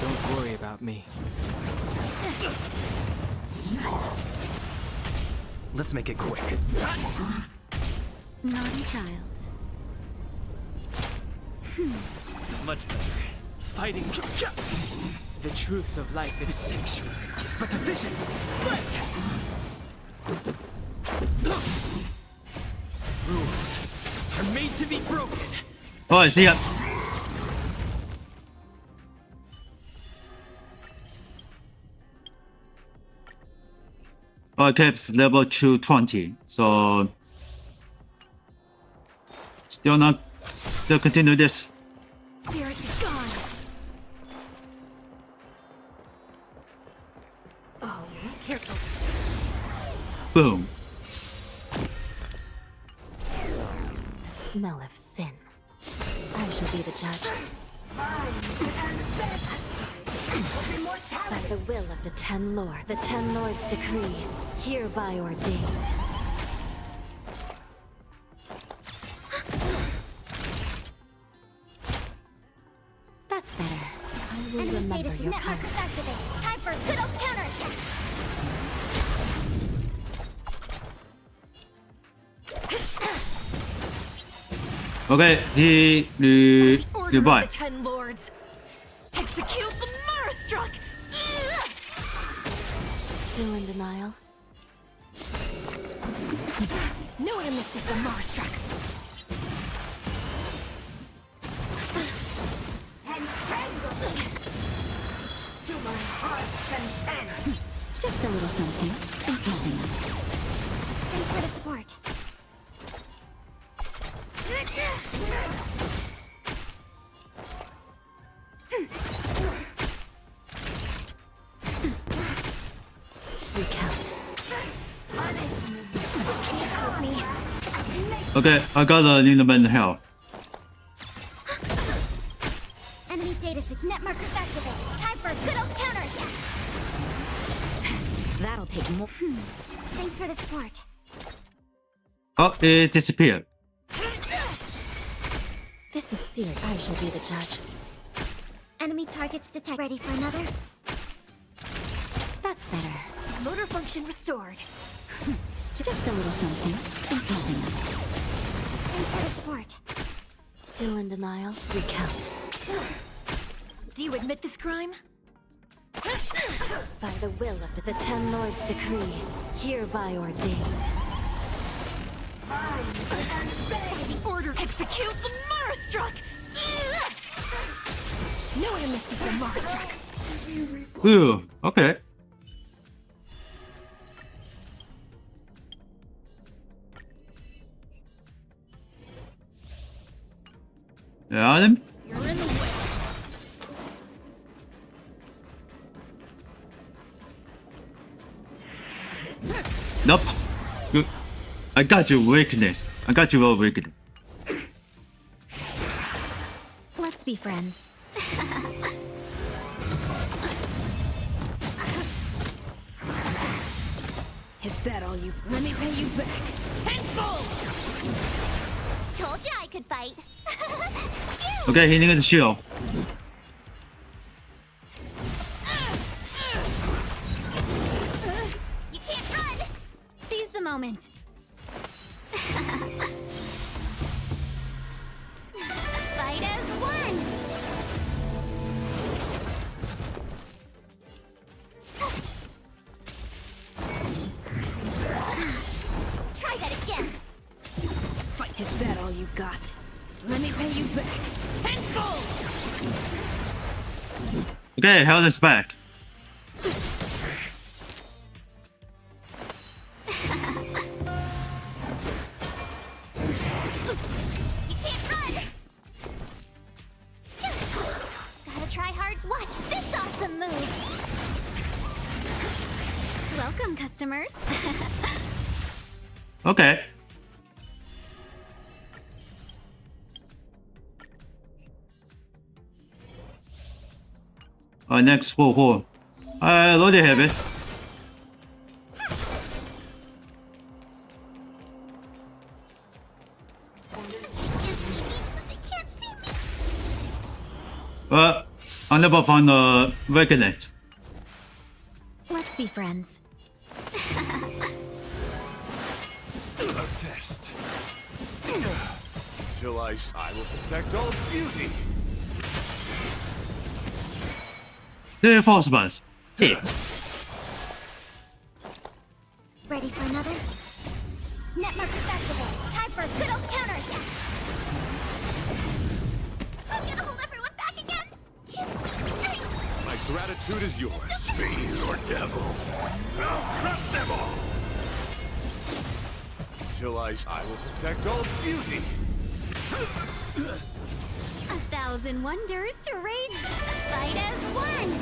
Don't worry about me. Let's make it quick. Naughty child. Much better. Fighting. The truth of life is sanctuary is but a vision. Rules are made to be broken. Oh, I see ya. Okay, it's level 220. So still continue this. Spirit is gone. Oh, careful. Boom. The smell of sin. I shall be the judge. By the will of the Ten Lords, the Ten Lords' decree, hereby ordained. That's better. I will remember your power. Time for a good old counterattack. Okay, he Order of the revive. 10 Lords. Execute the Marastruck! Still in denial. No one missed the Marastruck. Entangle! To my heart's content! Just a little something. Think nothing of it. Thanks for the support. Recount. Okay, I got a Lindemann hell. Enemy data sig net markers activate. Time for a good old counterattack. That'll take more. Thanks for the support. Oh, it disappeared. This is seared. I shall be the judge. Enemy targets detect. Ready for another? That's better. Motor function restored. Just a little something. Think nothing of it. Thanks for the support. Still in denial. Recount. Do you admit this crime? By the will of the 10 Lords' decree, hereby ordained. The order execute the Marastruck! No one missed the Marastruck. Ooh, okay. Got him. You're in the way. Nope. Good. I got your weakness. I got your weakness. Let's be friends. Is that all you? Let me pay you back. Tenfold! Told you I could fight. Okay, hitting the shield. You can't run. Seize the moment. Fight as one. Try that again. Fight. Is that all you got? Let me pay you back. Tenfold! Okay, held us back. You can't run. Gotta try hard. Watch this awesome move. Welcome, customers. Okay. Next full. I already have it. I never found a weakness. Let's be friends. A test. Till I will protect all beauty. The Forcebands. Hit. Ready for another? Net markers activate. Time for a good old counterattack. I'm gonna hold everyone back again. My gratitude is yours. Fiend or devil. I'll crush them all. Till I will protect all beauty. 1,000 wonders to raise. Fight as one.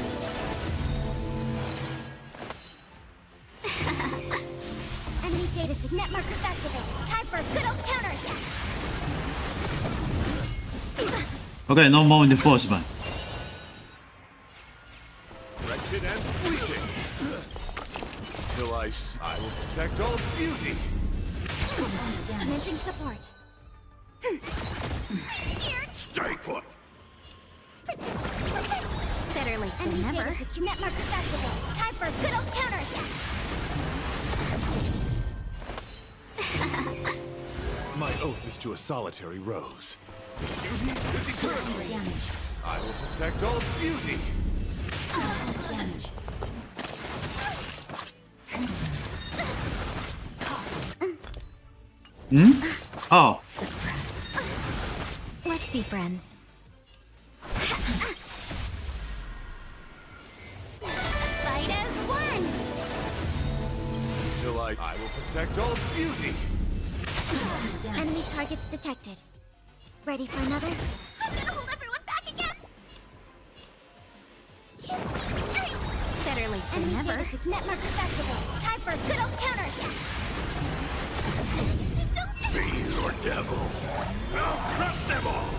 Enemy data sig net markers activate. Time for a good old counterattack. Okay, no more enforcement. Wretched and fleeting. Till I will protect all beauty. Commencing support. Stay put. Better late than never. Data sig net markers activate. Time for a good old counterattack. My oath is to a solitary rose. Beauty is eternal. I will protect all beauty. Hmm? Oh. Let's be friends. Fight as one! Until I will protect all beauty. Enemy targets detected. Ready for another? I'm gonna hold everyone back again! Better late than never. Netmarker Festival. Time for a good old counter! Fiend or devil, I'll crush them all!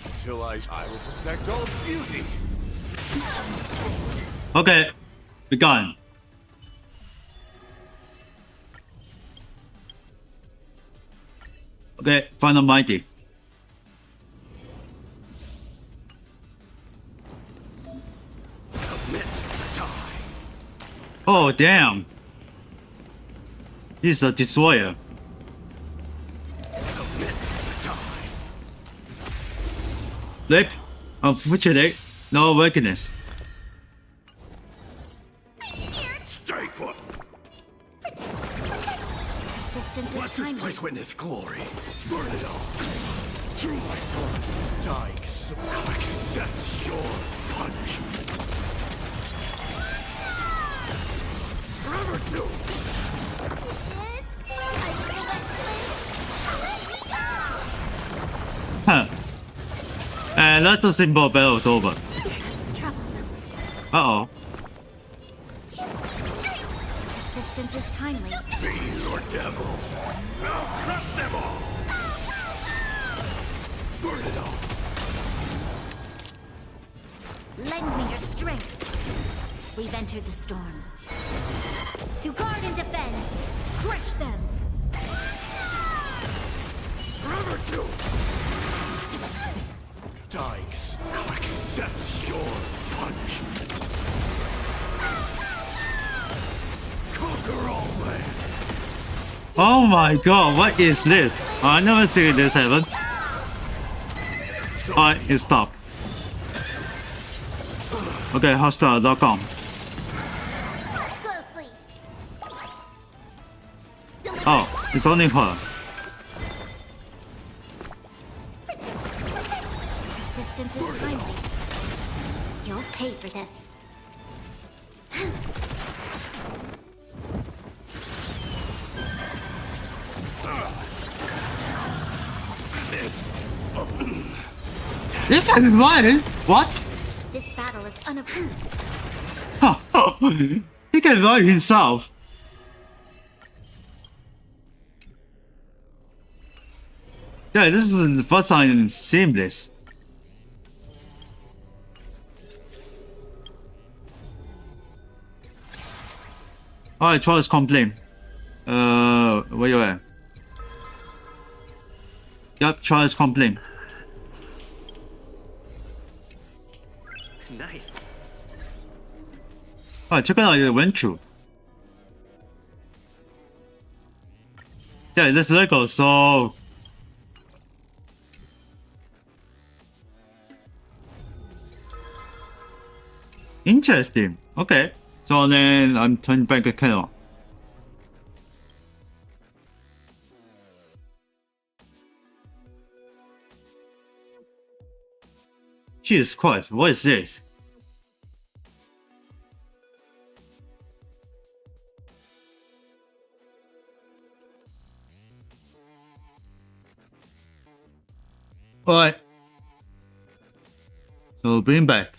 Until I will protect all beauty. Okay, we got him. Okay, final mighty. Submit, die. Oh damn. He's a destroyer. Submit, die. Lip, unfortunately, no weakness. Stay put. Resistance Let is this timely. place witness glory. Burn it all. Through my blood, dying so I'll accept your punishment. Forever doomed. Huh. And that's a simple battle's over. Troublesome. Uh-oh. Resistance is timely. Fiend or devil, I'll crush them all. Burn it all. Lend me your strength. We've entered the storm. To guard and defend. Crush them. Forever doomed. Dying so I'll accept your punishment. Conquer all land. Oh my god, what is this? I never seen this happen. Alright, it stopped. Okay, hostile.com. Closely. Oh, it's only her. Resistance is timely. You'll pay for this. You can run? What? This battle is unapproved. He can run himself. Yeah, this is the first time I've seen this. Alright, try this complaint. Where you at? Yep, try this complaint. Nice. Alright, check out your went through. Yeah, this Lego, so interesting. Okay. So then I'm turning back the camera. Jesus Christ, what is this? Alright. So bring back.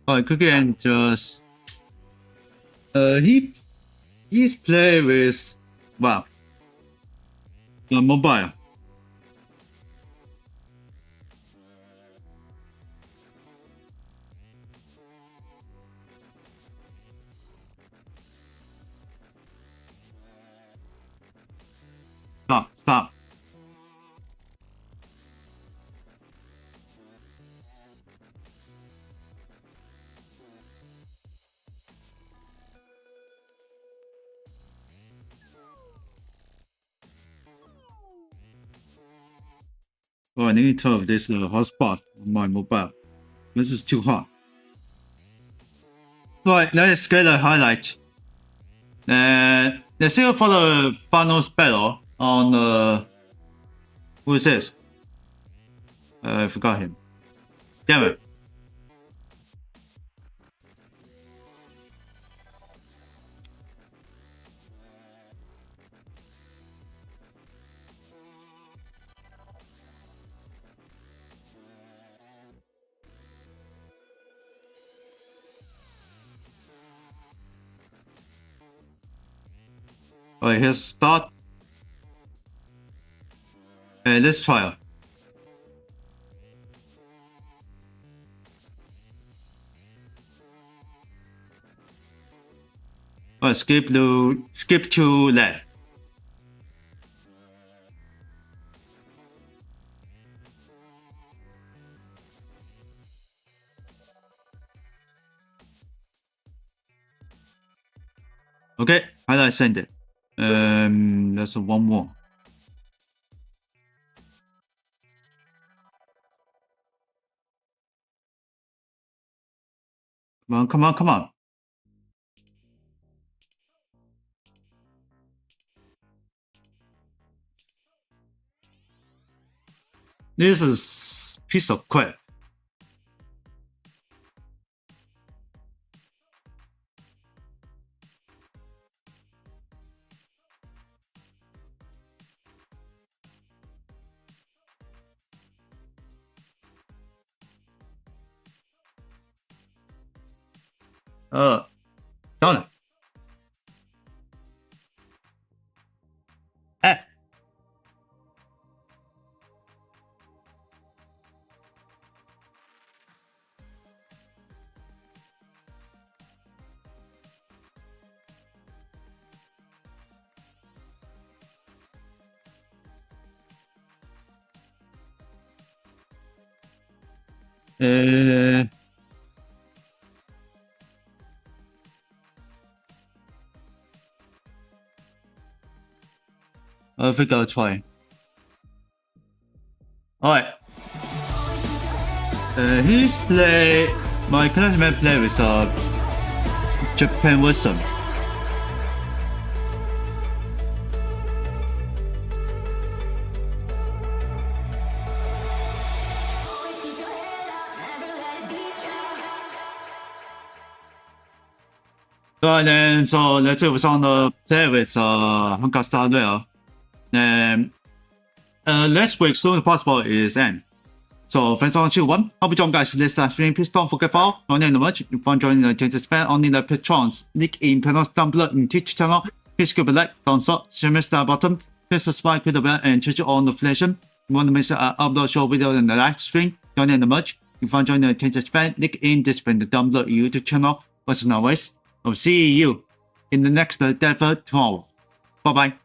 Alright, quickly and just he's play with wow. Mobile. Stop. Oh, I need to turn off this hotspot on my mobile. This is too hot. Right, let's get a highlight. Let's see for the final battle on who is this? I forgot him. Damn it. Alright, here's start. And let's try it. Alright, skip to LED. Okay, highlight send it. There's one more. Come on, come on, come on. This is piece of crap. Darn it. I think I'll try. Alright. He's play. My classmate play with Japan version. Right then, so let's say we're on the play with Honkai Star Rail. And let's break as soon as possible is end. So thanks for watching one. Hope you join guys this live stream. Please don't forget to follow, donate the merch. If you want to join the changes fan, only the patrons. Link in panels down below in Twitch channel. Please give a like, thumbs up, share my star button. Please subscribe to the bell and check all notifications. If you want to make sure I upload show video in the live stream, donate the merch. If you want to join the changes fan, link in description down below YouTube channel. As always, I'll see you in the next Devil tomorrow. Bye bye.